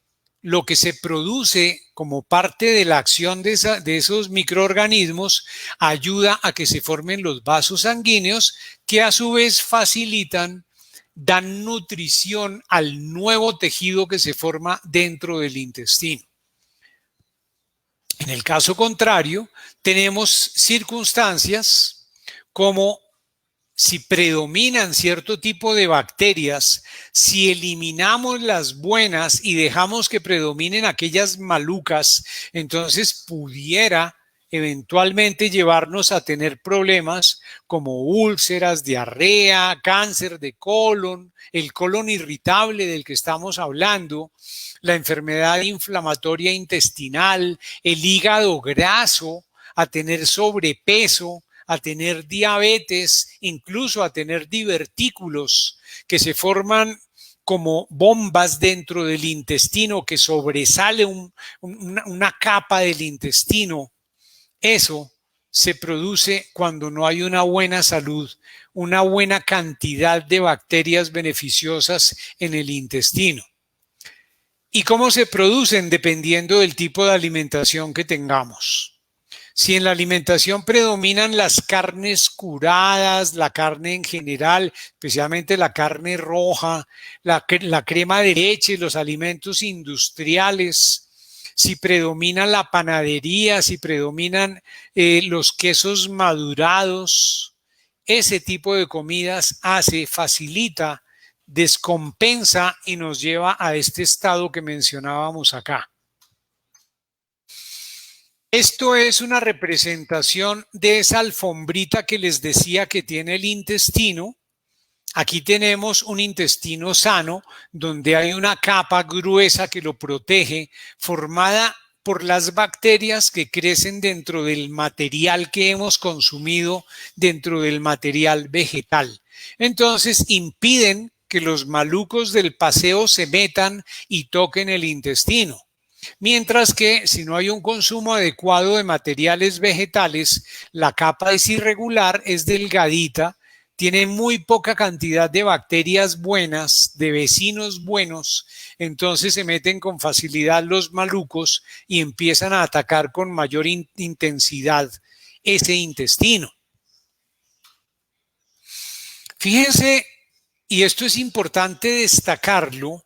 lo que se produce como parte de la acción de esos microorganismos ayuda a que se formen los vasos sanguíneos que a su vez facilitan, dan nutrición al nuevo tejido que se forma dentro del intestino. En el caso contrario, tenemos circunstancias como si predominan cierto tipo de bacterias, si eliminamos las buenas y dejamos que predominen aquellas malucas, entonces pudiera eventualmente llevarnos a tener problemas como úlceras, diarrea, cáncer de colon, el colon irritable del que estamos hablando, la enfermedad inflamatoria intestinal, el hígado graso, a tener sobrepeso, a tener diabetes, incluso a tener divertículos que se forman como bombas dentro del intestino, que sobresale una capa del intestino. Eso se produce cuando no hay una buena salud, una buena cantidad de bacterias beneficiosas en el intestino. ¿Y cómo se producen? Dependiendo del tipo de alimentación que tengamos. Si en la alimentación predominan las carnes curadas, la carne en general, especialmente la carne roja, la crema de leche, los alimentos industriales, si predomina la panadería, si predominan los quesos madurados, ese tipo de comidas facilita, descompensa y nos lleva a este estado que mencionábamos acá. Esto es una representación de esa alfombrita que les decía que tiene el intestino. Aquí tenemos un intestino sano donde hay una capa gruesa que lo protege, formada por las bacterias que crecen dentro del material que hemos consumido, dentro del material vegetal. Entonces impiden que los malucos del paseo se metan y toquen el intestino. Mientras que si no hay un consumo adecuado de materiales vegetales, la capa es irregular, es delgadita, tiene muy poca cantidad de bacterias buenas, de vecinos buenos, entonces se meten con facilidad los malucos y empiezan a atacar con mayor intensidad ese intestino. Fíjense, y esto es importante destacarlo,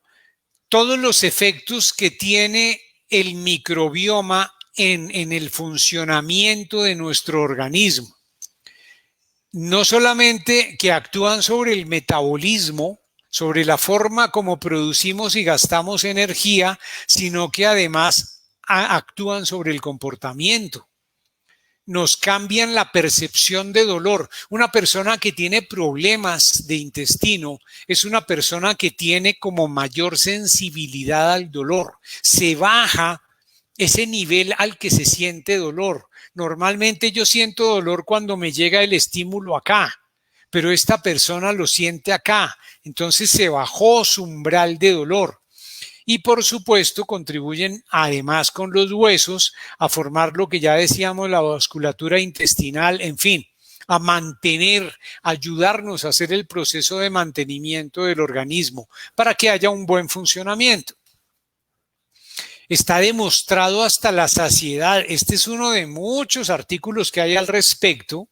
todos los efectos que tiene el microbioma en el funcionamiento de nuestro organismo. No solamente que actúan sobre el metabolismo, sobre la forma como producimos y gastamos energía, sino que además actúan sobre el comportamiento. Nos cambian la percepción de dolor. Una persona que tiene problemas de intestino es una persona que tiene como mayor sensibilidad al dolor. Se baja ese nivel al que se siente dolor. Normalmente yo siento dolor cuando me llega el estímulo acá, pero esta persona lo siente acá. Entonces se bajó su umbral de dolor. Y por supuesto contribuyen además con los huesos a formar lo que ya decíamos, la vasculatura intestinal, en fin, a mantener, ayudarnos a hacer el proceso de mantenimiento del organismo para que haya un buen funcionamiento. Está demostrado hasta la saciedad. Este es uno de muchos artículos que hay al respecto,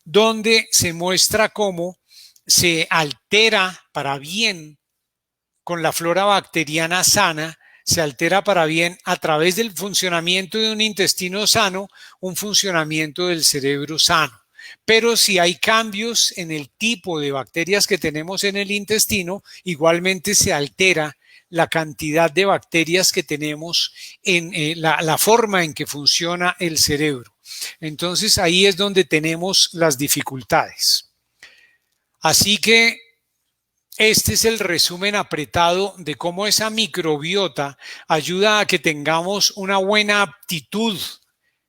donde se muestra cómo se altera para bien con la flora bacteriana sana, se altera para bien a través del funcionamiento de un intestino sano, un funcionamiento del cerebro sano. Pero si hay cambios en el tipo de bacterias que tenemos en el intestino, igualmente se altera la cantidad de bacterias que tenemos en la forma en que funciona el cerebro. Entonces ahí es donde tenemos las dificultades. Así que este es el resumen apretado de cómo esa microbiota ayuda a que tengamos una buena aptitud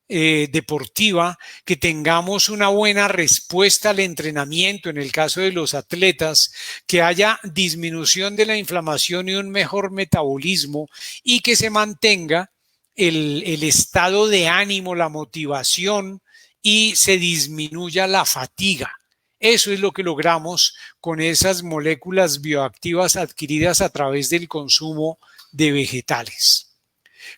deportiva, que tengamos una buena respuesta al entrenamiento en el caso de los atletas, que haya disminución de la inflamación y un mejor metabolismo y que se mantenga el estado de ánimo, la motivación y se disminuya la fatiga. Eso es lo que logramos con esas moléculas bioactivas adquiridas a través del consumo de vegetales.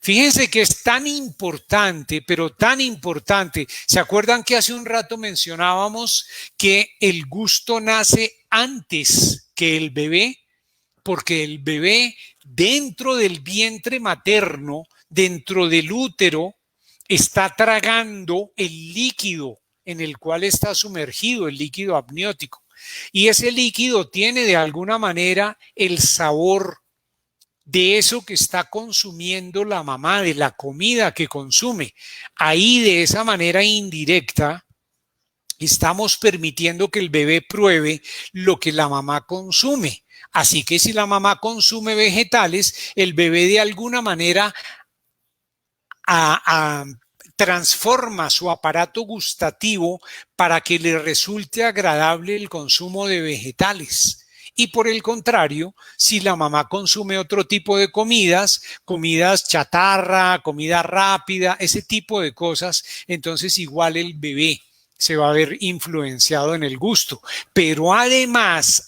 Fíjense que es tan importante, pero tan importante. ¿Se acuerdan que hace un rato mencionábamos que el gusto nace antes que el bebé? Porque el bebé dentro del vientre materno, dentro del útero, está tragando el líquido en el cual está sumergido, el líquido amniótico. Y ese líquido tiene de alguna manera el sabor de eso que está consumiendo la mamá, de la comida que consume. Ahí de esa manera indirecta estamos permitiendo que el bebé pruebe lo que la mamá consume. Así que si la mamá consume vegetales, el bebé de alguna manera transforma su aparato gustativo para que le resulte agradable el consumo de vegetales. Y por el contrario, si la mamá consume otro tipo de comidas, comidas chatarra, comida rápida, ese tipo de cosas, entonces igual el bebé se va a ver influenciado en el gusto. Pero además,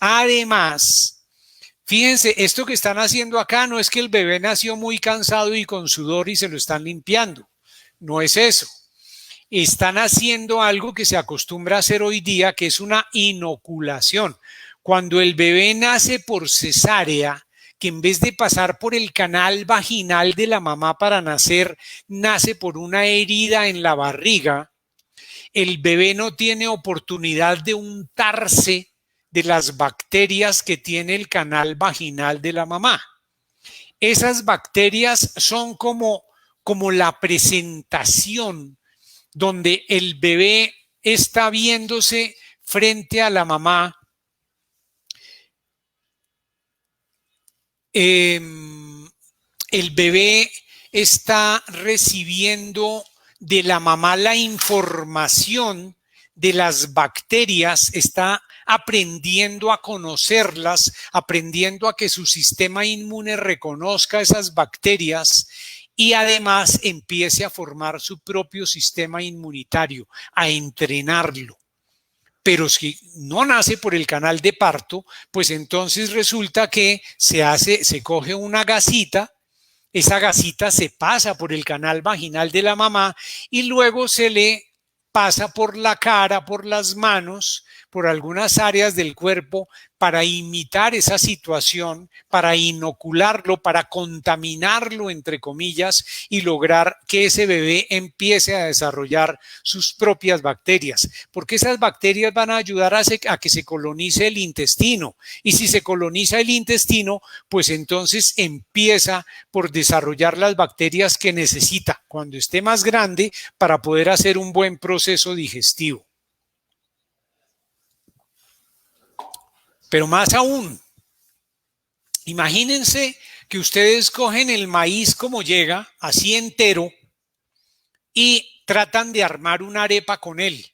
fíjense, esto que están haciendo acá no es que el bebé nació muy cansado y con sudor y se lo están limpiando. No es eso. Están haciendo algo que se acostumbra a hacer hoy día, que es una inoculación. Cuando el bebé nace por cesárea, que en vez de pasar por el canal vaginal de la mamá para nacer, nace por una herida en la barriga, el bebé no tiene oportunidad de untarse de las bacterias que tiene el canal vaginal de la mamá. Esas bacterias son como la presentación donde el bebé está viéndose frente a la mamá. El bebé está recibiendo de la mamá la información de las bacterias, está aprendiendo a conocerlas, aprendiendo a que su sistema inmune reconozca esas bacterias y además empiece a formar su propio sistema inmunitario, a entrenarlo. Pero si no nace por el canal de parto, pues entonces resulta que se coge una gasita, esa gasita se pasa por el canal vaginal de la mamá y luego se le pasa por la cara, por las manos, por algunas áreas del cuerpo para imitar esa situación, para inocularlo, para contaminarlo, entre comillas, y lograr que ese bebé empiece a desarrollar sus propias bacterias, porque esas bacterias van a ayudar a que se colonice el intestino, y si se coloniza el intestino, pues entonces empieza por desarrollar las bacterias que necesita cuando esté más grande para poder hacer un buen proceso digestivo. Pero más aún, imagínense que ustedes cogen el maíz como llega, así entero, y tratan de armar una arepa con él.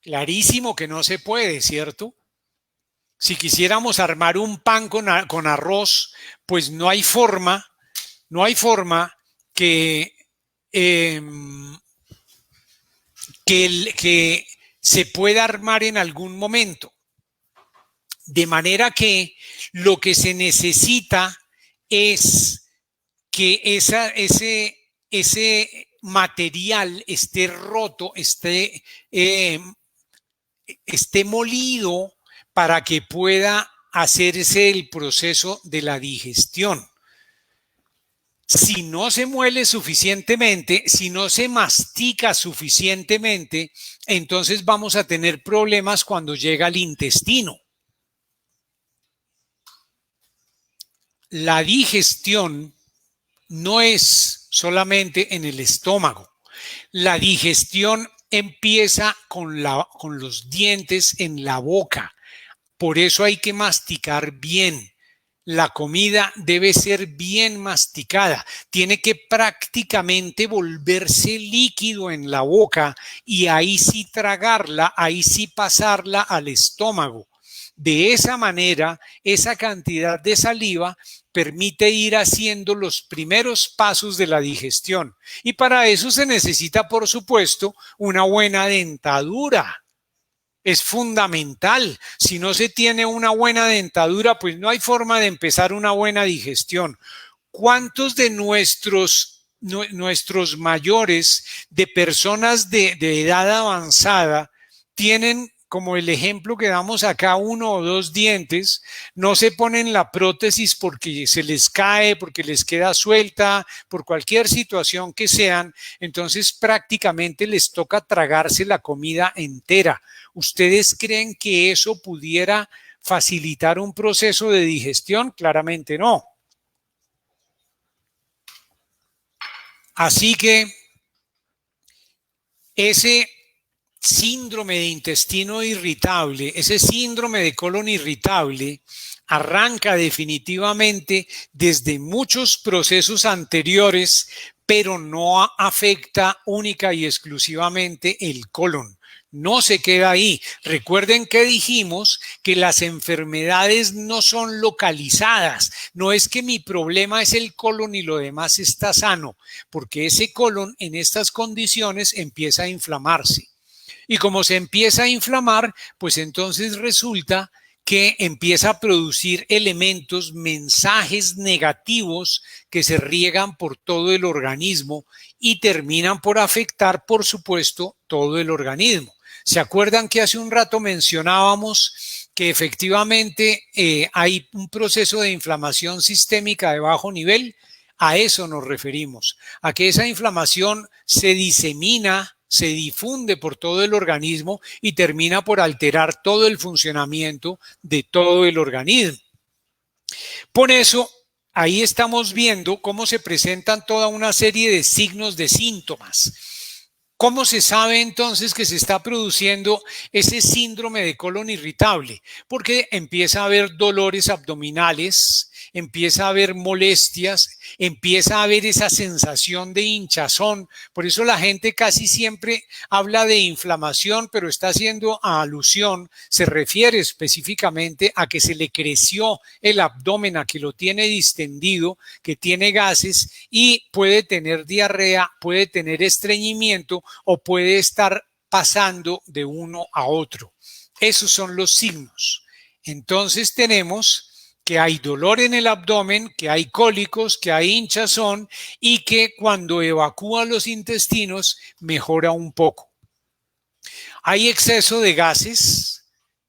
Clarísimo que no se puede, ¿cierto? Si quisiéramos armar un pan con arroz, pues no hay forma que, que se pueda armar en algún momento. De manera que lo que se necesita es que ese material esté roto, esté molido para que pueda hacerse el proceso de la digestión. Si no se muele suficientemente, si no se mastica suficientemente, entonces vamos a tener problemas cuando llega al intestino. La digestión no es solamente en el estómago. La digestión empieza con los dientes en la boca. Por eso hay que masticar bien. La comida debe ser bien masticada. Tiene que prácticamente volverse líquido en la boca y ahí sí tragarla, ahí sí pasarla al estómago. De esa manera, esa cantidad de saliva permite ir haciendo los primeros pasos de la digestión. Y para eso se necesita, por supuesto, una buena dentadura. Es fundamental. Si no se tiene una buena dentadura, pues no hay forma de empezar una buena digestión. ¿Cuántos de nuestros mayores, de personas de edad avanzada, tienen, como el ejemplo que damos acá, 1 o 2 dientes, no se ponen la prótesis porque se les cae, porque les queda suelta, por cualquier situación que sean? Entonces prácticamente les toca tragarse la comida entera. ¿Ustedes creen que eso pudiera facilitar un proceso de digestión? Claramente no. Así que ese síndrome de intestino irritable, ese síndrome de colon irritable, arranca definitivamente desde muchos procesos anteriores, pero no afecta única y exclusivamente el colon. No se queda ahí. Recuerden que dijimos que las enfermedades no son localizadas. No es que mi problema es el colon y lo demás está sano, porque ese colon en estas condiciones empieza a inflamarse. Y como se empieza a inflamar, pues entonces resulta que empieza a producir elementos, mensajes negativos que se riegan por todo el organismo y terminan por afectar, por supuesto, todo el organismo. ¿Se acuerdan que hace un rato mencionábamos que efectivamente hay un proceso de inflamación sistémica de bajo nivel? A eso nos referimos, a que esa inflamación se disemina, se difunde por todo el organismo y termina por alterar todo el funcionamiento de todo el organismo. Por eso, ahí estamos viendo cómo se presentan toda una serie de signos, de síntomas. ¿Cómo se sabe entonces que se está produciendo ese síndrome de colon irritable? Porque empieza a haber dolores abdominales, empieza a haber molestias, empieza a haber esa sensación de hinchazón. Por eso la gente casi siempre habla de inflamación, pero está haciendo alusión, se refiere específicamente a que se le creció el abdomen, a que lo tiene distendido, que tiene gases y puede tener diarrea, puede tener estreñimiento o puede estar pasando de uno a otro. Esos son los signos. Entonces tenemos que hay dolor en el abdomen, que hay cólicos, que hay hinchazón y que cuando evacúa los intestinos mejora un poco. Hay exceso de gases.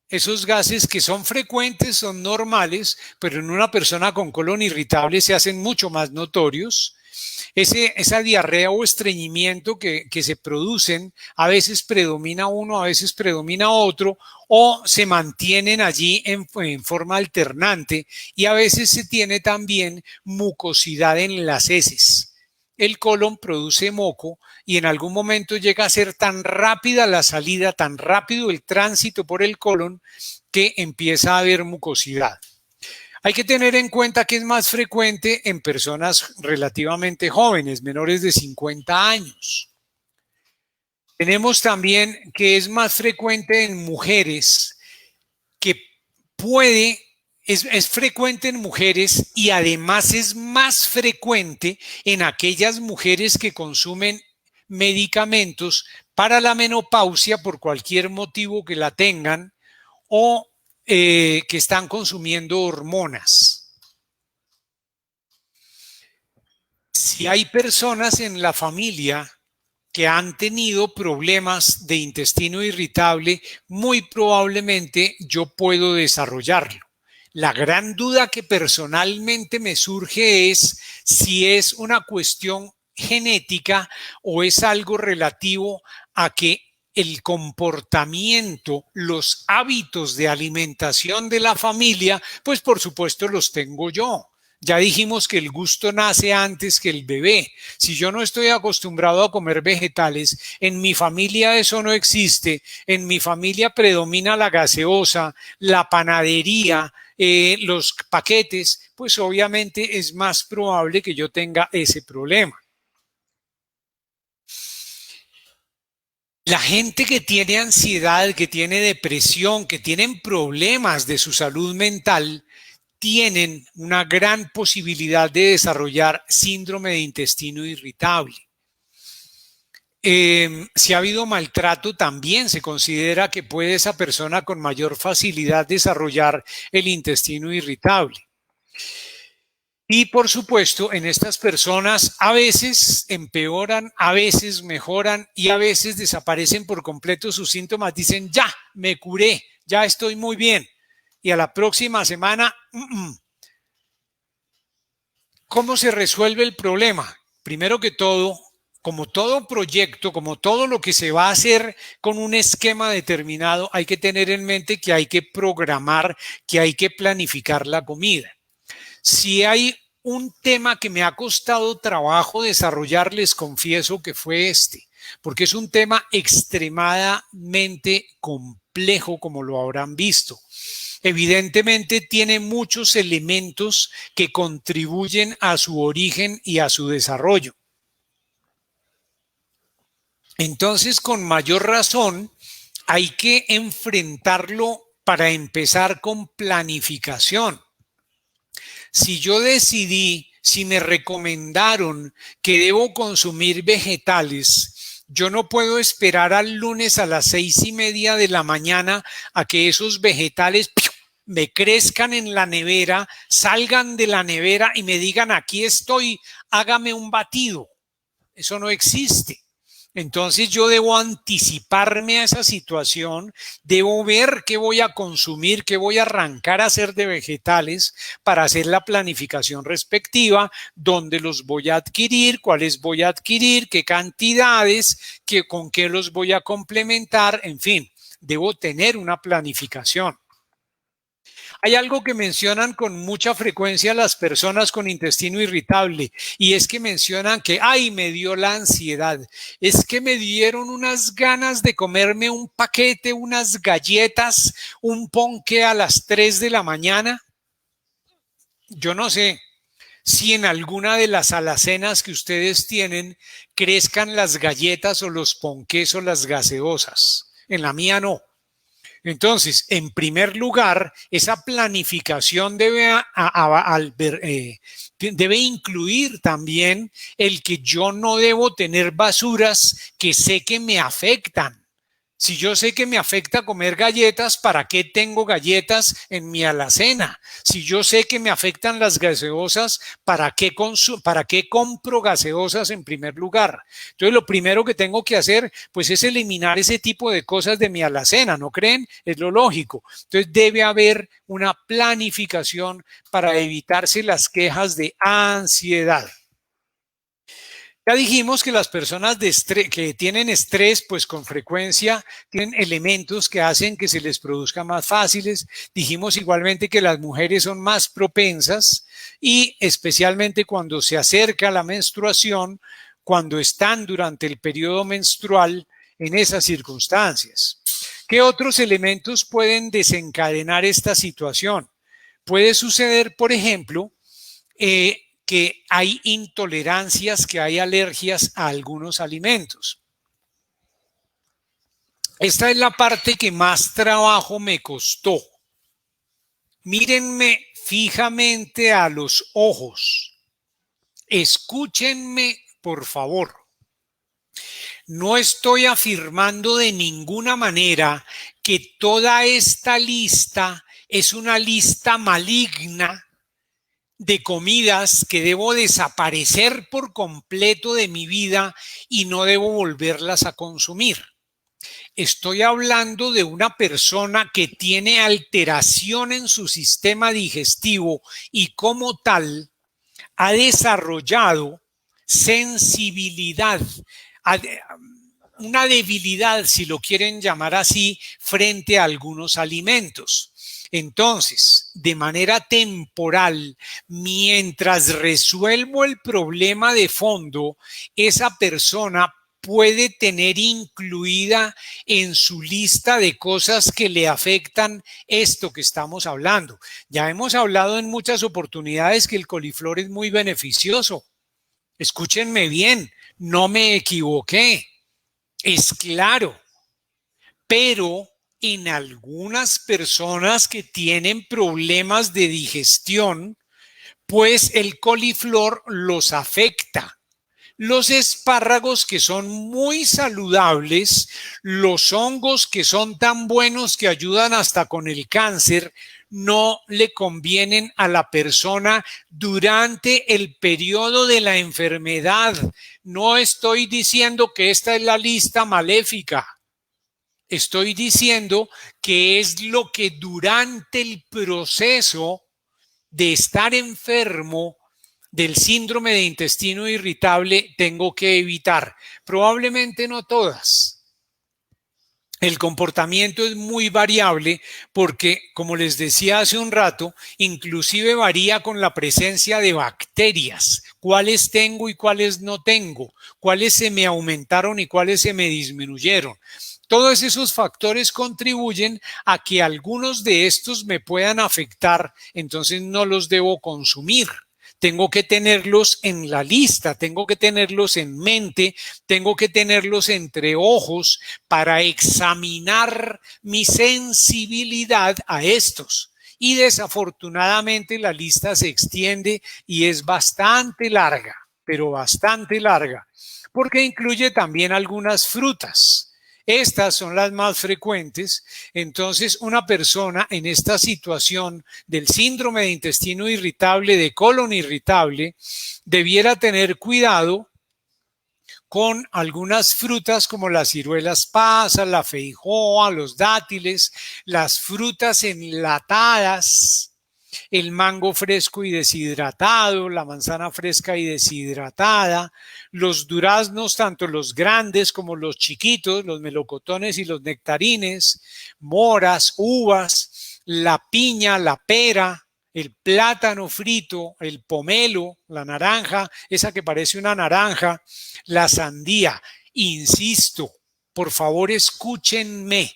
Esos gases que son frecuentes, son normales, pero en una persona con colon irritable se hacen mucho más notorios. Esa diarrea o estreñimiento que se producen, a veces predomina uno, a veces predomina otro, o se mantienen allí en forma alternante, y a veces se tiene también mucosidad en las heces. El colon produce moco y en algún momento llega a ser tan rápida la salida, tan rápido el tránsito por el colon, que empieza a haber mucosidad. Hay que tener en cuenta que es más frecuente en personas relativamente jóvenes, menores de 50 años. Tenemos también que es más frecuente en mujeres, que es frecuente en mujeres y además es más frecuente en aquellas mujeres que consumen medicamentos para la menopausia por cualquier motivo que la tengan, o que están consumiendo hormonas. Si hay personas en la familia que han tenido problemas de intestino irritable, muy probablemente yo puedo desarrollarlo. La gran duda que personalmente me surge es si es una cuestión genética o es algo relativo a que el comportamiento, los hábitos de alimentación de la familia, pues por supuesto los tengo yo. Ya dijimos que el gusto nace antes que el bebé. Si yo no estoy acostumbrado a comer vegetales, en mi familia eso no existe. En mi familia predomina la gaseosa, la panadería, los paquetes, pues obviamente es más probable que yo tenga ese problema. La gente que tiene ansiedad, que tiene depresión, que tienen problemas de su salud mental, tienen una gran posibilidad de desarrollar síndrome de intestino irritable. Si ha habido maltrato, también se considera que puede esa persona con mayor facilidad desarrollar el intestino irritable. Y por supuesto, en estas personas a veces empeoran, a veces mejoran y a veces desaparecen por completo sus síntomas. Dicen, ya, me curé, ya estoy muy bien. Y a la próxima semana, ¿cómo se resuelve el problema? Primero que todo, como todo proyecto, como todo lo que se va a hacer con un esquema determinado, hay que tener en mente que hay que programar, que hay que planificar la comida. Si hay un tema que me ha costado trabajo desarrollar, les confieso que fue porque es un tema extremadamente complejo, como lo habrán visto. Evidentemente tiene muchos elementos que contribuyen a su origen y a su desarrollo. Entonces, con mayor razón, hay que enfrentarlo para empezar con planificación. Si yo decidí, si me recomendaron que debo consumir vegetales, yo no puedo esperar al lunes a las 6:30 de la mañana a que esos vegetales me crezcan en la nevera, salgan de la nevera y me digan, aquí estoy, hágame un batido. Eso no existe. Entonces yo debo anticiparme a esa situación, debo ver qué voy a consumir, qué voy a arrancar a hacer de vegetales para hacer la planificación respectiva, dónde los voy a adquirir, cuáles voy a adquirir, qué cantidades, con qué los voy a complementar, en fin, debo tener una planificación. Hay algo que mencionan con mucha frecuencia las personas con intestino irritable y es que mencionan que, ay, me dio la ansiedad, es que me dieron unas ganas de comerme un paquete, unas galletas, un ponqué a las 3 de la mañana. Yo no sé si en alguna de las alacenas que ustedes tienen crezcan las galletas o los ponqués o las gaseosas. En la mía no. Entonces, en primer lugar, esa planificación debe incluir también el que yo no debo tener basuras que sé que me afectan. Si yo sé que me afecta comer galletas, ¿para qué tengo galletas en mi alacena? Si yo sé que me afectan las gaseosas, ¿para qué compro gaseosas en primer lugar? Entonces, lo primero que tengo que hacer, pues, es eliminar ese tipo de cosas de mi alacena, ¿no creen? Es lo lógico. Entonces, debe haber una planificación para evitarse las quejas de ansiedad. Ya dijimos que las personas que tienen estrés, pues con frecuencia tienen elementos que hacen que se les produzca más fáciles. Dijimos igualmente que las mujeres son más propensas y especialmente cuando se acerca la menstruación, cuando están durante el periodo menstrual en esas circunstancias. ¿Qué otros elementos pueden desencadenar esta situación? Puede suceder, por ejemplo, que hay intolerancias, que hay alergias a algunos alimentos. Esta es la parte que más trabajo me costó. Mírenme fijamente a los ojos. Escúchenme, por favor. No estoy afirmando de ninguna manera que toda esta lista es una lista maligna de comidas que debo desaparecer por completo de mi vida y no debo volverlas a consumir. Estoy hablando de una persona que tiene alteración en su sistema digestivo y como tal ha desarrollado sensibilidad, una debilidad, si lo quieren llamar así, frente a algunos alimentos. Entonces, de manera temporal, mientras resuelvo el problema de fondo, esa persona puede tener incluida en su lista de cosas que le afectan esto que estamos hablando. Ya hemos hablado en muchas oportunidades que el coliflor es muy beneficioso. Escúchenme bien, no me equivoqué. Es claro, pero en algunas personas que tienen problemas de digestión, pues el coliflor los afecta. Los espárragos, que son muy saludables, los hongos, que son tan buenos que ayudan hasta con el cáncer, no le convienen a la persona durante el periodo de la enfermedad. No estoy diciendo que esta es la lista maléfica. Estoy diciendo que es lo que durante el proceso de estar enfermo del síndrome de intestino irritable tengo que evitar. Probablemente no todas. El comportamiento es muy variable porque, como les decía hace un rato, inclusive varía con la presencia de bacterias. ¿Cuáles tengo y cuáles no tengo? ¿Cuáles se me aumentaron y cuáles se me disminuyeron? Todos esos factores contribuyen a que algunos de estos me puedan afectar, entonces no los debo consumir. Tengo que tenerlos en la lista, tengo que tenerlos en mente, tengo que tenerlos entre ojos para examinar mi sensibilidad a estos. Y desafortunadamente la lista se extiende y es bastante larga, pero bastante larga, porque incluye también algunas frutas. Estas son las más frecuentes. Entonces, una persona en esta situación del síndrome de intestino irritable, de colon irritable, debiera tener cuidado con algunas frutas como las ciruelas pasas, la feijoa, los dátiles, las frutas enlatadas, el mango fresco y deshidratado, la manzana fresca y deshidratada, los duraznos, tanto los grandes como los chiquitos, los melocotones y los nectarines, moras, uvas, la piña, la pera, el plátano frito, el pomelo, la naranja, esa que parece una naranja, la sandía. Insisto, por favor escúchenme.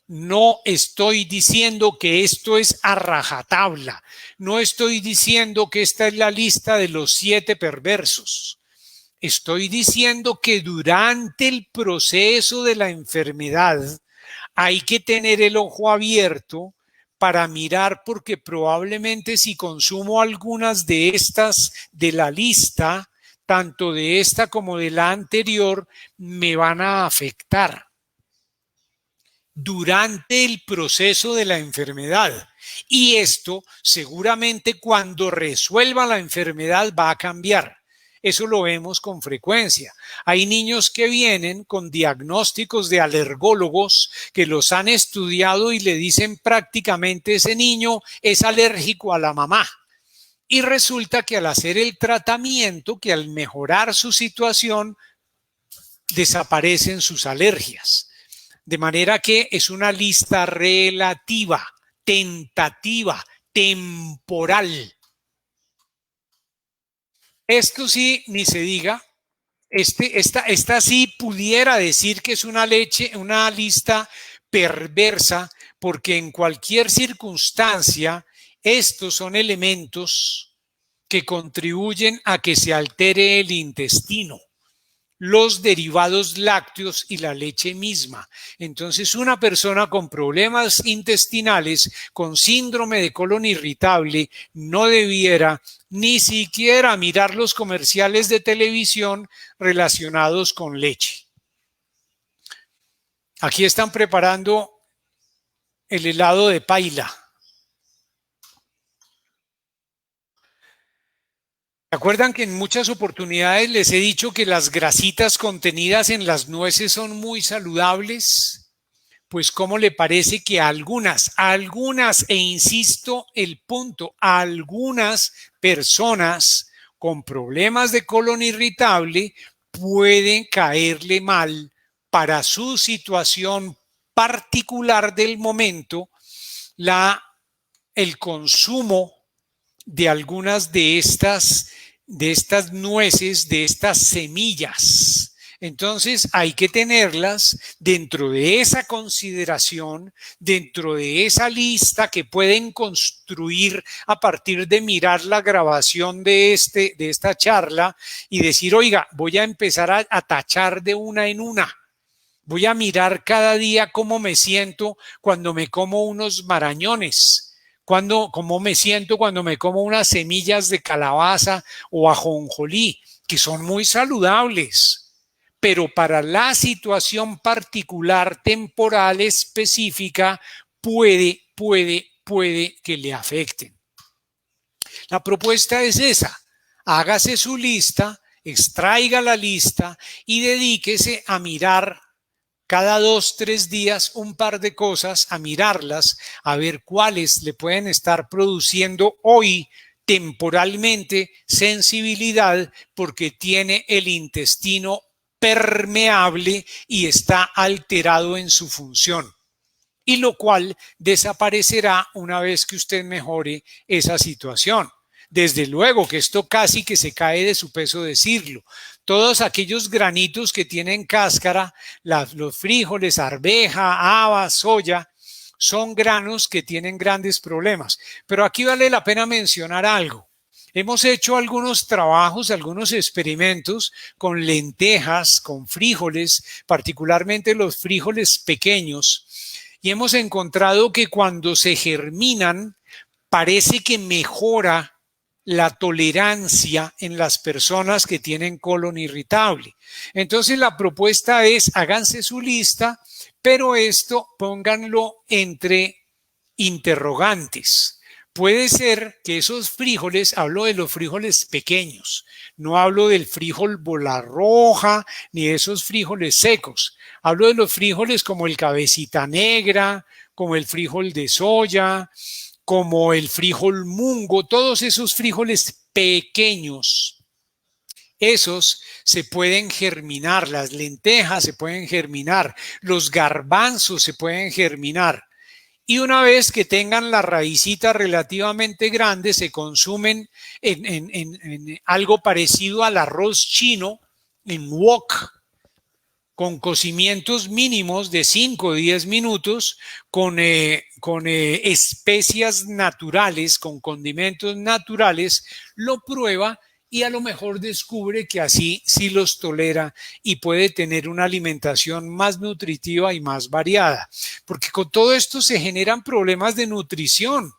No estoy diciendo que esto es a rajatabla. No estoy diciendo que esta es la lista de los 7 perversos. Estoy diciendo que durante el proceso de la enfermedad hay que tener el ojo abierto para mirar, porque probablemente si consumo algunas de estas de la lista, tanto de esta como de la anterior, me van a afectar. durante el proceso de la enfermedad. Y esto seguramente cuando resuelva la enfermedad va a cambiar. Eso lo vemos con frecuencia. Hay niños que vienen con diagnósticos de alergólogos que los han estudiado y le dicen prácticamente ese niño es alérgico a la mamá. Y resulta que al hacer el tratamiento, que al mejorar su situación, desaparecen sus alergias. De manera que es una lista relativa, tentativa, temporal. Esto sí, ni se diga. Esta sí pudiera decir que es una lista perversa, porque en cualquier circunstancia estos son elementos que contribuyen a que se altere el intestino, los derivados lácteos y la leche misma. Entonces, una persona con problemas intestinales, con síndrome de colon irritable, no debiera ni siquiera mirar los comerciales de televisión relacionados con leche. Aquí están preparando el helado de paila. ¿Se acuerdan que en muchas oportunidades les he dicho que las grasitas contenidas en las nueces son muy saludables? Pues ¿cómo le parece que algunas, e insisto el punto, algunas personas con problemas de colon irritable pueden caerle mal para su situación particular del momento el consumo de algunas de estas nueces, de estas semillas? Entonces hay que tenerlas dentro de esa consideración, dentro de esa lista que pueden construir a partir de mirar la grabación de esta charla y decir, oiga, voy a empezar a tachar de una en una. Voy a mirar cada día cómo me siento cuando me como unos marañones. Cómo me siento cuando me como unas semillas de calabaza o ajonjolí, que son muy saludables, pero para la situación particular, temporal, específica, puede que le afecten. La propuesta es esa: hágase su lista, extraiga la lista y dedíquese a mirar cada 2, 3 días un par de cosas, a mirarlas, a ver cuáles le pueden estar produciendo hoy temporalmente sensibilidad, porque tiene el intestino permeable y está alterado en su función, y lo cual desaparecerá una vez que usted mejore esa situación. Desde luego que esto casi que se cae de su peso decirlo. Todos aquellos granitos que tienen cáscara, los frijoles, arveja, habas, soya, son granos que tienen grandes problemas. Pero aquí vale la pena mencionar algo. Hemos hecho algunos trabajos, algunos experimentos con lentejas, con frijoles, particularmente los frijoles pequeños, y hemos encontrado que cuando se germinan, parece que mejora la tolerancia en las personas que tienen colon irritable. Entonces la propuesta es: háganse su lista, pero esto pónganlo entre interrogantes. Puede ser que esos frijoles, hablo de los frijoles pequeños, no hablo del frijol bola roja ni de esos frijoles secos, hablo de los frijoles como el cabecita negra, como el frijol de soya, como el frijol mungo, todos esos frijoles pequeños. Esos se pueden germinar, las lentejas se pueden germinar, los garbanzos se pueden germinar. Y una vez que tengan la raicita relativamente grande, se consumen en algo parecido al arroz chino, en wok, con cocimientos mínimos de 5 o 10 minutos, con especias naturales, con condimentos naturales, lo prueba y a lo mejor descubre que así sí los tolera y puede tener una alimentación más nutritiva y más variada. Porque con todo esto se generan problemas de nutrición.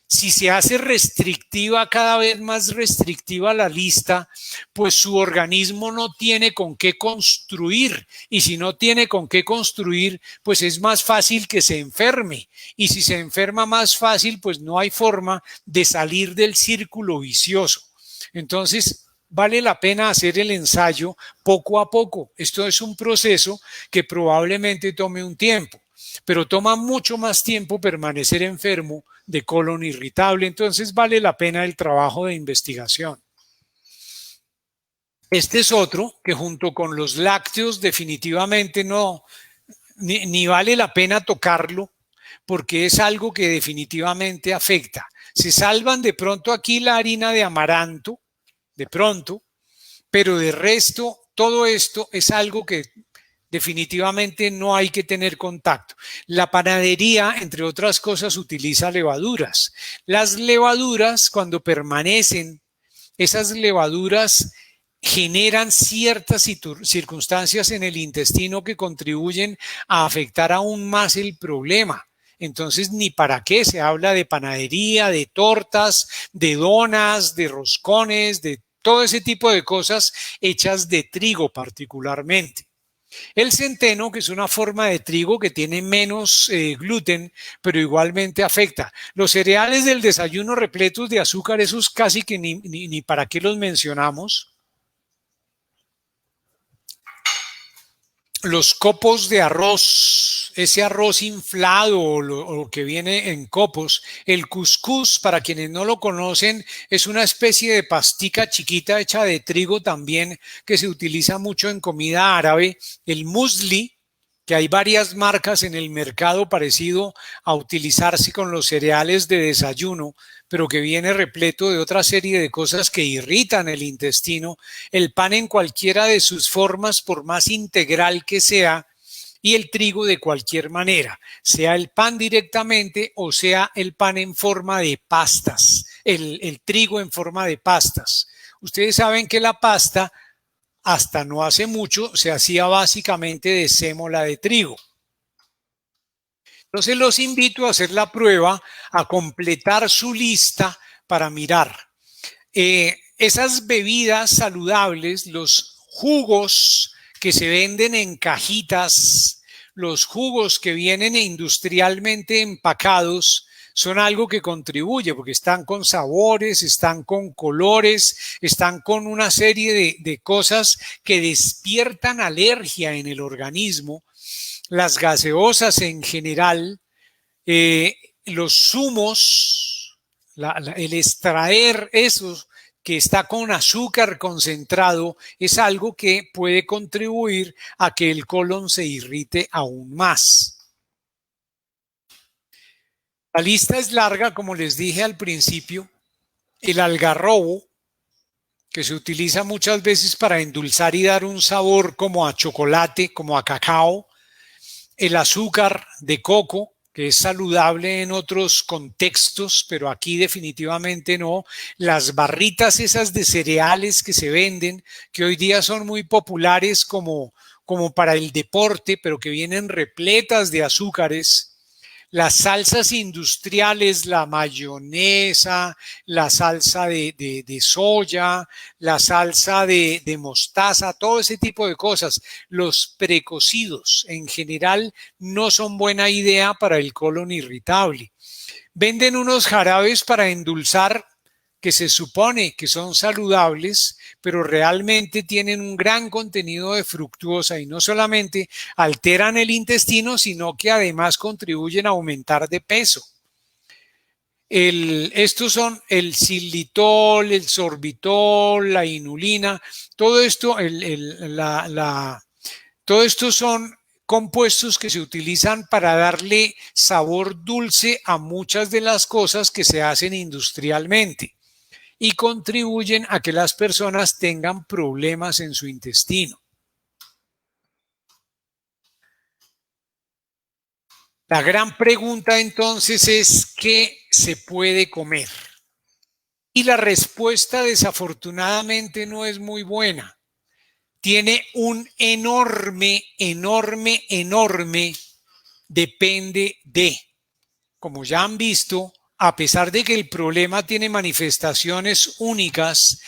Si se hace restrictiva, cada vez más restrictiva la lista, pues su organismo no tiene con qué construir. Y si no tiene con qué construir, pues es más fácil que se enferme. Y si se enferma más fácil, pues no hay forma de salir del círculo vicioso. Entonces, vale la pena hacer el ensayo poco a poco. Esto es un proceso que probablemente tome un tiempo, pero toma mucho más tiempo permanecer enfermo de colon irritable, entonces vale la pena el trabajo de investigación. Este es otro que junto con los lácteos definitivamente no, ni vale la pena tocarlo porque es algo que definitivamente afecta. Se salvan de pronto aquí la harina de amaranto, de pronto, pero de resto todo esto es algo que definitivamente no hay que tener contacto. La panadería, entre otras cosas, utiliza levaduras. Las levaduras, cuando permanecen, esas levaduras generan ciertas circunstancias en el intestino que contribuyen a afectar aún más el problema. Entonces, ni para qué se habla de panadería, de tortas, de donas, de roscones, de todo ese tipo de cosas hechas de trigo particularmente. El centeno, que es una forma de trigo que tiene menos gluten, pero igualmente afecta. Los cereales del desayuno repletos de azúcar, esos casi que ni para qué los mencionamos. Los copos de arroz, ese arroz inflado o lo que viene en copos. El cuscús, para quienes no lo conocen, es una especie de pastica chiquita hecha de trigo también que se utiliza mucho en comida árabe. El musli, que hay varias marcas en el mercado parecido a utilizarse con los cereales de desayuno, pero que viene repleto de otra serie de cosas que irritan el intestino. El pan en cualquiera de sus formas, por más integral que sea, y el trigo de cualquier manera, sea el pan directamente o sea el pan en forma de pastas, el trigo en forma de pastas. Ustedes saben que la pasta hasta no hace mucho se hacía básicamente de sémola de trigo. Entonces los invito a hacer la prueba, a completar su lista para mirar. Esas bebidas saludables, los jugos que se venden en cajitas, los jugos que vienen industrialmente empacados, son algo que contribuye porque están con sabores, están con colores, están con una serie de cosas que despiertan alergia en el organismo. Las gaseosas en general, los zumos, el extraer eso que está con azúcar concentrado es algo que puede contribuir a que el colon se irrite aún más. La lista es larga, como les dije al principio. El algarrobo, que se utiliza muchas veces para endulzar y dar un sabor como a chocolate, como a cacao. El azúcar de coco, que es saludable en otros contextos, pero aquí definitivamente no. Las barritas esas de cereales que se venden, que hoy día son muy populares como para el deporte, pero que vienen repletas de azúcares. Las salsas industriales, la mayonesa, la salsa de soya, la salsa de mostaza, todo ese tipo de cosas. Los precocidos en general no son buena idea para el colon irritable. Venden unos jarabes para endulzar que se supone que son saludables, pero realmente tienen un gran contenido de fructuosa y no solamente alteran el intestino, sino que además contribuyen a aumentar de peso. Estos son el xilitol, el sorbitol, la inulina, todo esto, todo esto son compuestos que se utilizan para darle sabor dulce a muchas de las cosas que se hacen industrialmente y contribuyen a que las personas tengan problemas en su intestino. La gran pregunta entonces es, ¿qué se puede comer? Y la respuesta desafortunadamente no es muy buena. Tiene un enorme depende de. Como ya han visto, a pesar de que el problema tiene manifestaciones únicas,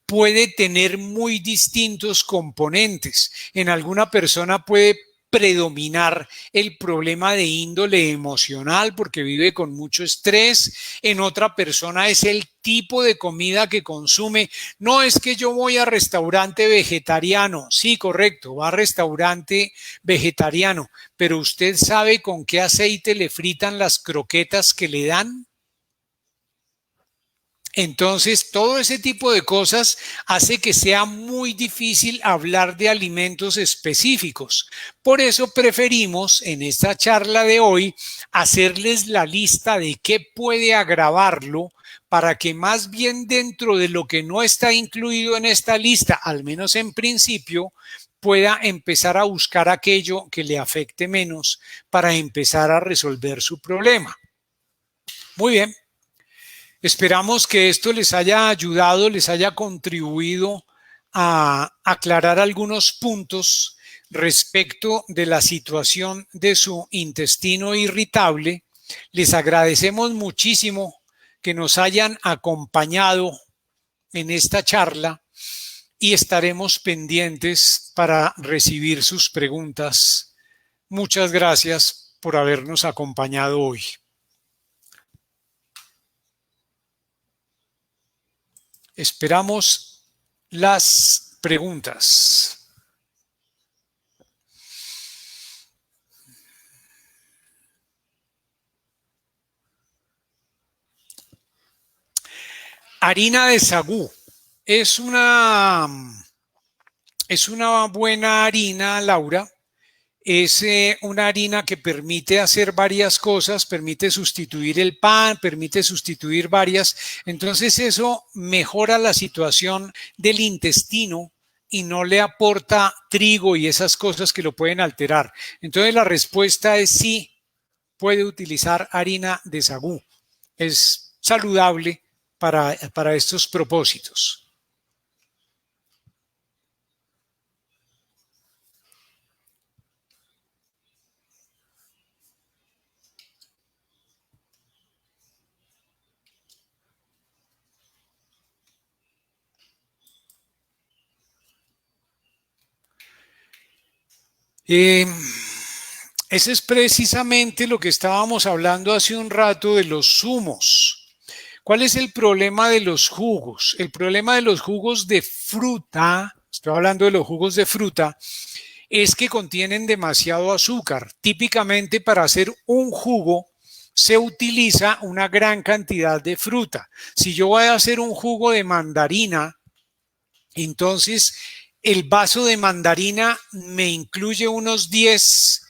puede tener muy distintos componentes. En alguna persona puede predominar el problema de índole emocional porque vive con mucho estrés. En otra persona es el tipo de comida que consume. No es que yo voy a restaurante vegetariano. Sí, correcto, va a restaurante vegetariano, pero ¿usted sabe con qué aceite le fritan las croquetas que le dan? Entonces, todo ese tipo de cosas hace que sea muy difícil hablar de alimentos específicos. Por eso preferimos en esta charla de hoy hacerles la lista de qué puede agravarlo para que más bien dentro de lo que no está incluido en esta lista, al menos en principio, pueda empezar a buscar aquello que le afecte menos para empezar a resolver su problema. Muy bien. Esperamos que esto les haya ayudado, les haya contribuido a aclarar algunos puntos respecto de la situación de su intestino irritable. Les agradecemos muchísimo que nos hayan acompañado en esta charla y estaremos pendientes para recibir sus preguntas. Muchas gracias por habernos acompañado hoy. Esperamos las preguntas. Harina de sagú es una buena harina, Laura. Es una harina que permite hacer varias cosas, permite sustituir el pan, permite sustituir varias. Entonces eso mejora la situación del intestino y no le aporta trigo y esas cosas que lo pueden alterar. Entonces la respuesta es sí, puede utilizar harina de sagú. Es saludable para estos propósitos. Ese es precisamente lo que estábamos hablando hace un rato de los zumos. ¿Cuál es el problema de los jugos? El problema de los jugos de fruta, estoy hablando de los jugos de fruta, es que contienen demasiado azúcar. Típicamente para hacer un jugo se utiliza una gran cantidad de fruta. Si yo voy a hacer un jugo de mandarina, entonces el vaso de mandarina me incluye unos 10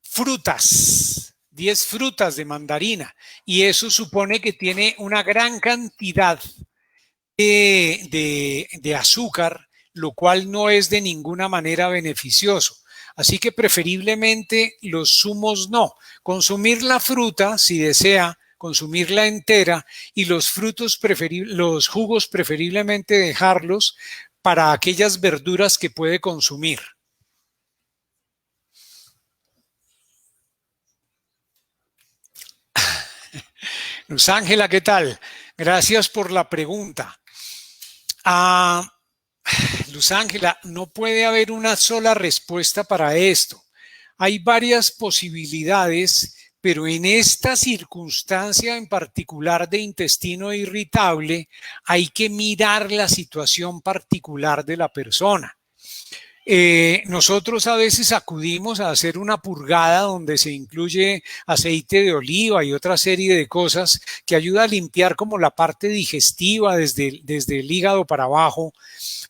frutas, 10 frutas de mandarina, y eso supone que tiene una gran cantidad de azúcar, lo cual no es de ninguna manera beneficioso. Así que preferiblemente los zumos no. Consumir la fruta, si desea, consumirla entera, y los los jugos preferiblemente dejarlos para aquellas verduras que puede consumir. Luz Ángela, ¿qué tal? Gracias por la pregunta. Luz Ángela, no puede haber una sola respuesta para esto. Hay varias posibilidades, pero en esta circunstancia en particular de intestino irritable, hay que mirar la situación particular de la persona. Nosotros a veces acudimos a hacer una purgada donde se incluye aceite de oliva y otra serie de cosas que ayuda a limpiar como la parte digestiva desde el hígado para abajo,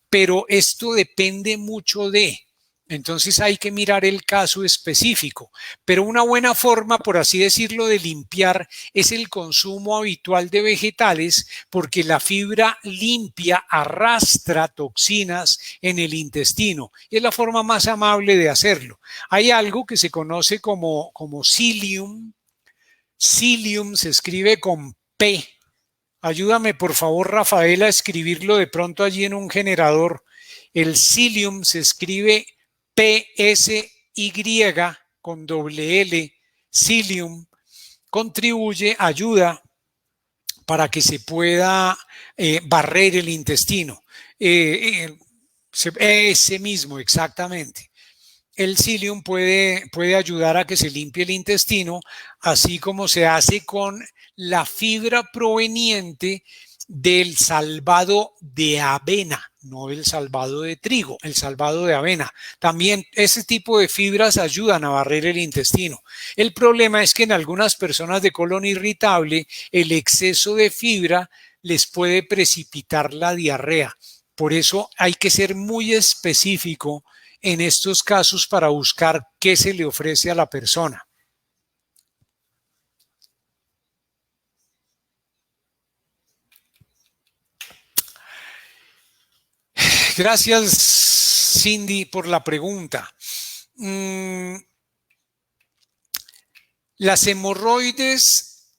pero esto depende mucho de... Entonces hay que mirar el caso específico, pero una buena forma, por así decirlo, de limpiar es el consumo habitual de vegetales, porque la fibra limpia arrastra toxinas en el intestino y es la forma más amable de hacerlo. Hay algo que se conoce como psyllium. Psyllium se escribe con P. Ayúdame, por favor, Rafael, a escribirlo de pronto allí en un generador. El psyllium se escribe PSY con doble L, psyllium, contribuye, ayuda para que se pueda barrer el intestino. Ese mismo, exactamente. El psyllium puede ayudar a que se limpie el intestino, así como se hace con la fibra proveniente del salvado de avena, no el salvado de trigo, el salvado de avena. También ese tipo de fibras ayudan a barrer el intestino. El problema es que en algunas personas de colon irritable, el exceso de fibra les puede precipitar la diarrea. Por eso hay que ser muy específico en estos casos para buscar qué se le ofrece a la persona. Gracias, Cindy, por la pregunta. Las hemorroides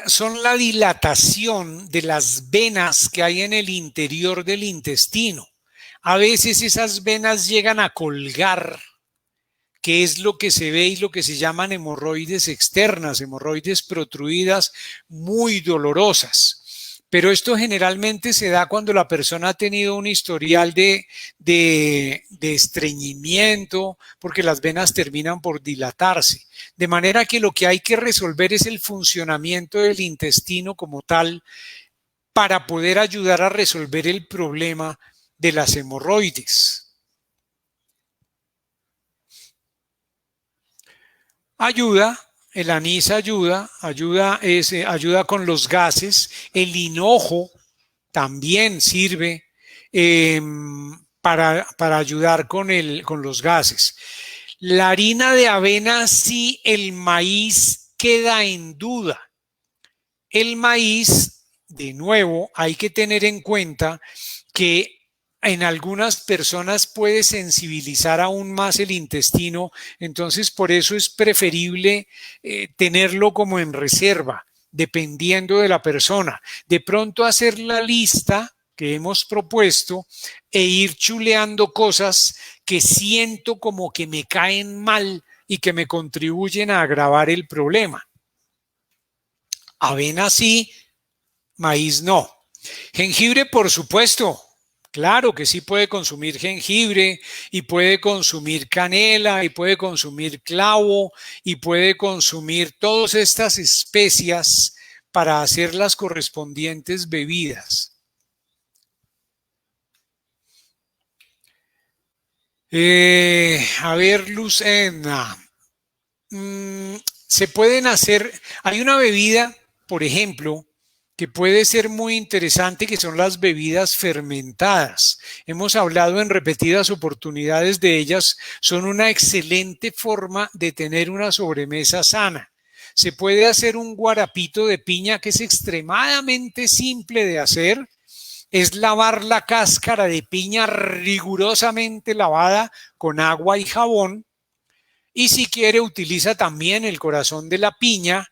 son la dilatación de las venas que hay en el interior del intestino. A veces esas venas llegan a colgar, que es lo que se ve y lo que se llaman hemorroides externas, hemorroides protruidas muy dolorosas. Pero esto generalmente se da cuando la persona ha tenido un historial de estreñimiento, porque las venas terminan por dilatarse. De manera que lo que hay que resolver es el funcionamiento del intestino como tal para poder ayudar a resolver el problema de las hemorroides. Ayuda. El anís ayuda con los gases. El hinojo también sirve para ayudar con los gases. La harina de avena sí, el maíz queda en duda. El maíz, de nuevo, hay que tener en cuenta que en algunas personas puede sensibilizar aún más el intestino, entonces por eso es preferible tenerlo como en reserva, dependiendo de la persona. De pronto hacer la lista que hemos propuesto e ir chuleando cosas que siento como que me caen mal y que me contribuyen a agravar el problema. Avena sí, maíz no. Jengibre, por supuesto. Claro que sí puede consumir jengibre y puede consumir canela y puede consumir clavo y puede consumir todas estas especias para hacer las correspondientes bebidas. A ver, Lucena. Se pueden hacer, hay una bebida, por ejemplo, que puede ser muy interesante, que son las bebidas fermentadas. Hemos hablado en repetidas oportunidades de ellas, son una excelente forma de tener una sobremesa sana. Se puede hacer un guarapito de piña que es extremadamente simple de hacer. Es lavar la cáscara de piña rigurosamente lavada con agua y jabón. Y si quiere, utiliza también el corazón de la piña.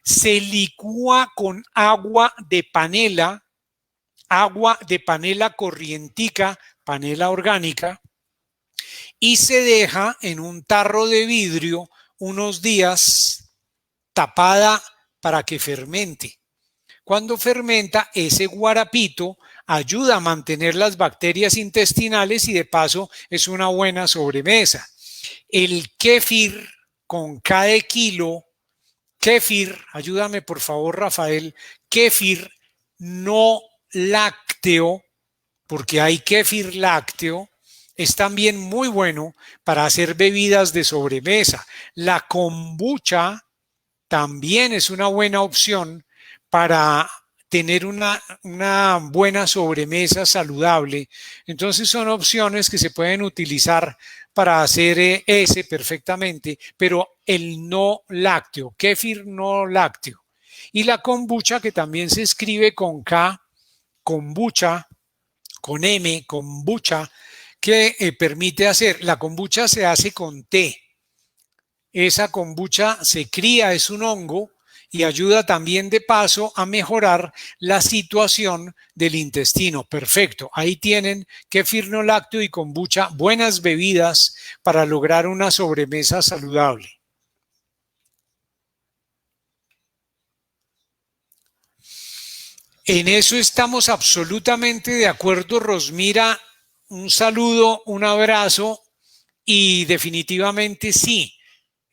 Se licúa con agua de panela corrientica, panela orgánica, y se deja en un tarro de vidrio unos días tapada para que fermente. Cuando fermenta, ese guarapito ayuda a mantener las bacterias intestinales y de paso es una buena sobremesa. El kéfir con cada kilo, kéfir, ayúdame por favor Rafael, kéfir no lácteo, porque hay kéfir lácteo, es también muy bueno para hacer bebidas de sobremesa. La kombucha también es una buena opción para tener una buena sobremesa saludable. Entonces son opciones que se pueden utilizar para hacer ese perfectamente, pero el no lácteo, kéfir no lácteo. Y la kombucha, que también se escribe con K, kombucha, con M, kombucha, que permite hacer, la kombucha se hace con té. Esa kombucha se cría, es un hongo, y ayuda también de paso a mejorar la situación del intestino. Perfecto. Ahí tienen kéfir no lácteo y kombucha, buenas bebidas para lograr una sobremesa saludable. En eso estamos absolutamente de acuerdo, Rosmira. Un saludo, un abrazo y definitivamente sí,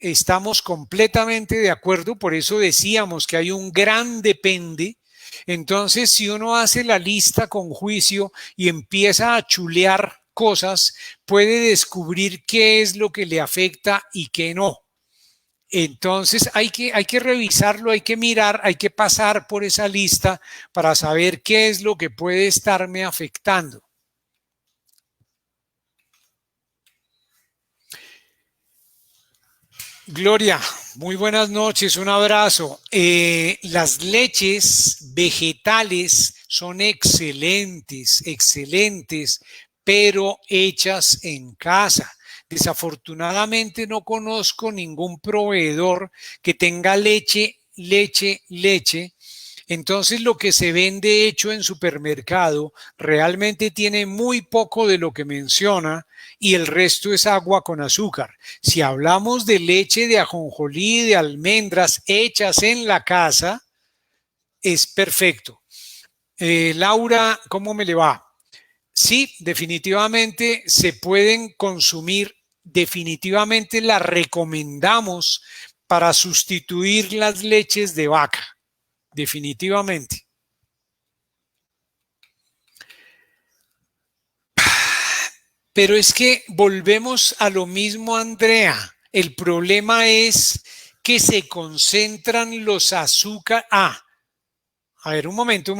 estamos completamente de acuerdo. Por eso decíamos que hay un gran depende. Entonces, si uno hace la lista con juicio y empieza a chulear cosas, puede descubrir qué es lo que le afecta y qué no. Entonces hay que revisarlo, hay que mirar, hay que pasar por esa lista para saber qué es lo que puede estarme afectando. Gloria, muy buenas noches, un abrazo. Las leches vegetales son excelentes, excelentes, pero hechas en casa. Desafortunadamente no conozco ningún proveedor que tenga leche. Entonces lo que se vende hecho en supermercado realmente tiene muy poco de lo que menciona y el resto es agua con azúcar. Si hablamos de leche de ajonjolí, de almendras hechas en la casa, es perfecto. Laura, ¿cómo me le va? Sí, definitivamente se pueden consumir, definitivamente las recomendamos para sustituir las leches de vaca, definitivamente. Pero es que volvemos a lo mismo, Andrea. El problema es que se concentran los azúcares. A ver, un momento.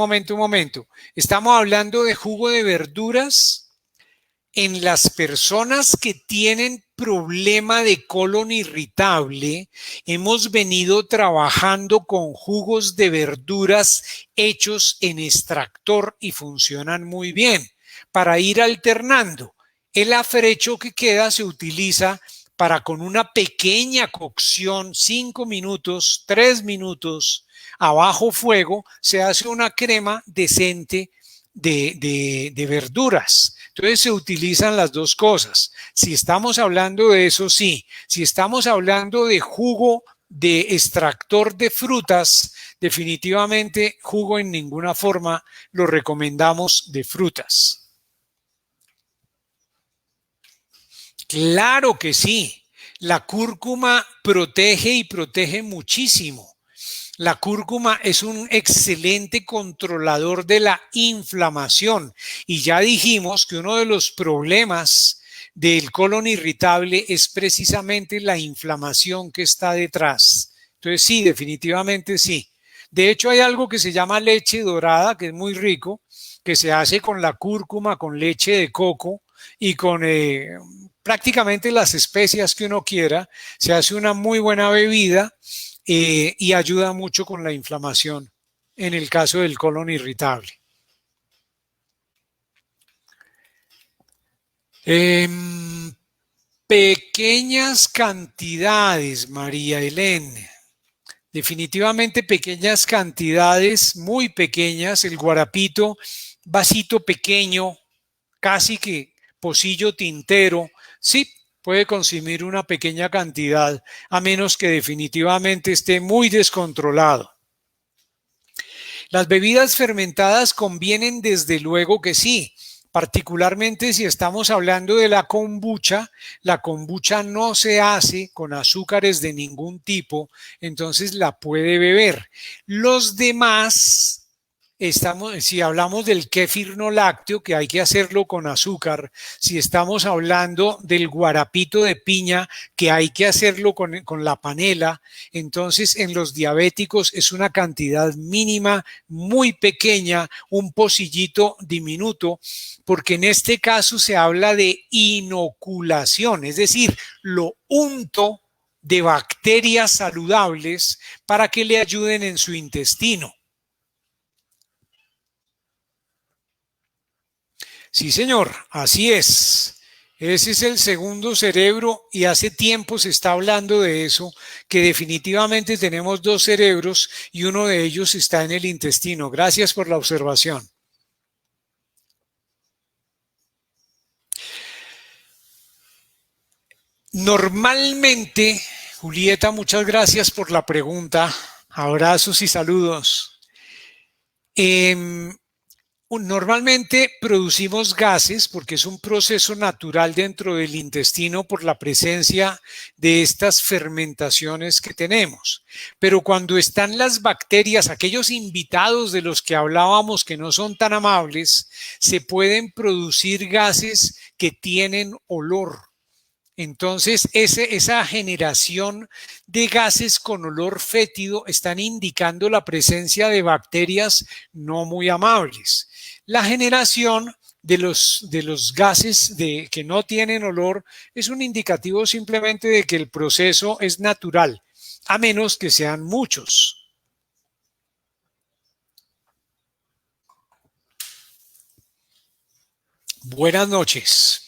Estamos hablando de jugo de verduras en las personas que tienen problema de colon irritable. Hemos venido trabajando con jugos de verduras hechos en extractor y funcionan muy bien para ir alternando. El afrecho que queda se utiliza para con una pequeña cocción, 5 minutos, 3 minutos, a bajo fuego, se hace una crema decente de verduras. Entonces se utilizan las dos cosas. Si estamos hablando de eso, sí. Si estamos hablando de jugo de extractor de frutas, definitivamente jugo en ninguna forma lo recomendamos de frutas. Claro que sí. La cúrcuma protege y protege muchísimo. La cúrcuma es un excelente controlador de la inflamación y ya dijimos que uno de los problemas del colon irritable es precisamente la inflamación que está detrás. Entonces sí, definitivamente sí. De hecho hay algo que se llama leche dorada, que es muy rico, que se hace con la cúrcuma, con leche de coco y con prácticamente las especias que uno quiera. Se hace una muy buena bebida. Y ayuda mucho con la inflamación en el caso del colon irritable. Pequeñas cantidades, María Elena. Definitivamente pequeñas cantidades, muy pequeñas. El guarapito, vasito pequeño, casi que pocillo tintero. Sí, puede consumir una pequeña cantidad, a menos que definitivamente esté muy descontrolado. Las bebidas fermentadas convienen desde luego que sí, particularmente si estamos hablando de la kombucha no se hace con azúcares de ningún tipo, entonces la puede beber. Los demás, si hablamos del kéfir no lácteo, que hay que hacerlo con azúcar, si estamos hablando del guarapito de piña, que hay que hacerlo con la panela, entonces en los diabéticos es una cantidad mínima, muy pequeña, un pocillito diminuto, porque en este caso se habla de inoculación, es decir, lo unto de bacterias saludables para que le ayuden en su intestino. Sí, señor, así es. Ese es el segundo cerebro y hace tiempo se está hablando de eso, que definitivamente tenemos dos cerebros y uno de ellos está en el intestino. Gracias por la observación. Normalmente, Julieta, muchas gracias por la pregunta. Abrazos y saludos. Normalmente producimos gases porque es un proceso natural dentro del intestino por la presencia de estas fermentaciones que tenemos. Pero cuando están las bacterias, aquellos invitados de los que hablábamos que no son tan amables, se pueden producir gases que tienen olor. Entonces, esa generación de gases con olor fétido están indicando la presencia de bacterias no muy amables. La generación de los gases que no tienen olor es un indicativo simplemente de que el proceso es natural, a menos que sean muchos. Buenas noches.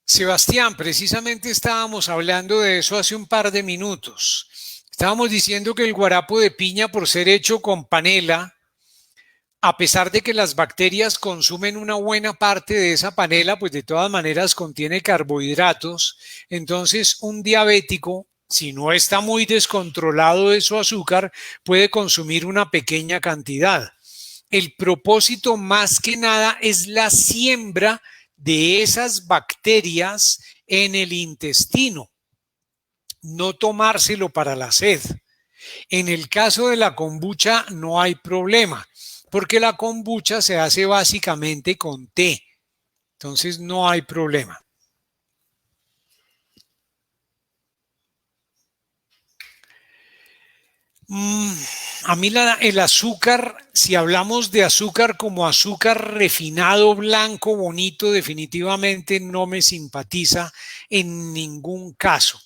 Sebastián, precisamente estábamos hablando de eso hace un par de minutos. Estábamos diciendo que el guarapo de piña, por ser hecho con panela, a pesar de que las bacterias consumen una buena parte de esa panela, pues de todas maneras contiene carbohidratos. Entonces, un diabético, si no está muy descontrolado de su azúcar, puede consumir una pequeña cantidad. El propósito más que nada es la siembra de esas bacterias en el intestino, no tomárselo para la sed. En el caso de la kombucha no hay problema, porque la kombucha se hace básicamente con té, entonces no hay problema. A mí el azúcar, si hablamos de azúcar como azúcar refinado, blanco, bonito, definitivamente no me simpatiza en ningún caso.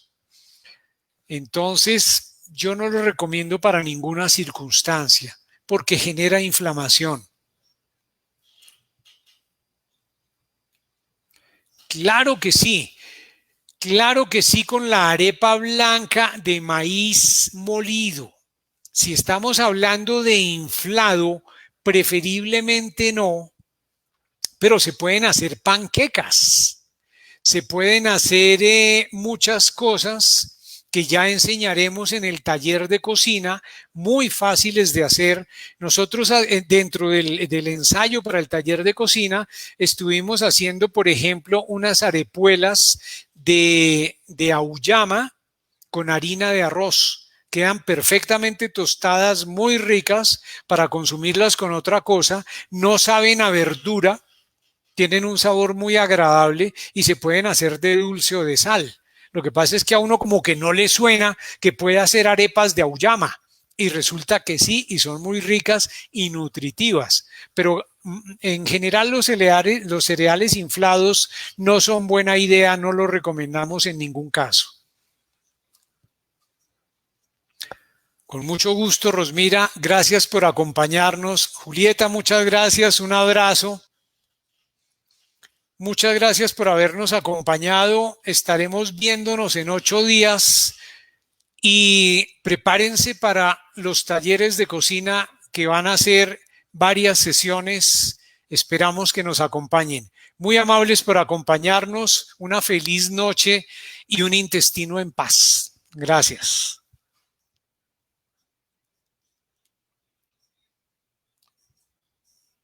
Entonces, yo no lo recomiendo para ninguna circunstancia porque genera inflamación. Claro que sí. Claro que sí, con la arepa blanca de maíz molido. Si estamos hablando de inflado, preferiblemente no, pero se pueden hacer panquecas, se pueden hacer muchas cosas que ya enseñaremos en el taller de cocina, muy fáciles de hacer. Nosotros dentro del ensayo para el taller de cocina estuvimos haciendo, por ejemplo, unas arepuelas de auyama con harina de arroz. Quedan perfectamente tostadas, muy ricas para consumirlas con otra cosa. No saben a verdura, tienen un sabor muy agradable y se pueden hacer de dulce o de sal. Lo que pasa es que a uno como que no le suena que puede hacer arepas de auyama y resulta que sí y son muy ricas y nutritivas. Pero en general los cereales inflados no son buena idea, no los recomendamos en ningún caso. Con mucho gusto, Rosmira. Gracias por acompañarnos. Julieta, muchas gracias. Un abrazo. Muchas gracias por habernos acompañado. Estaremos viéndonos en 8 días y prepárense para los talleres de cocina que van a ser varias sesiones. Esperamos que nos acompañen. Muy amables por acompañarnos. Una feliz noche y un intestino en paz. Gracias.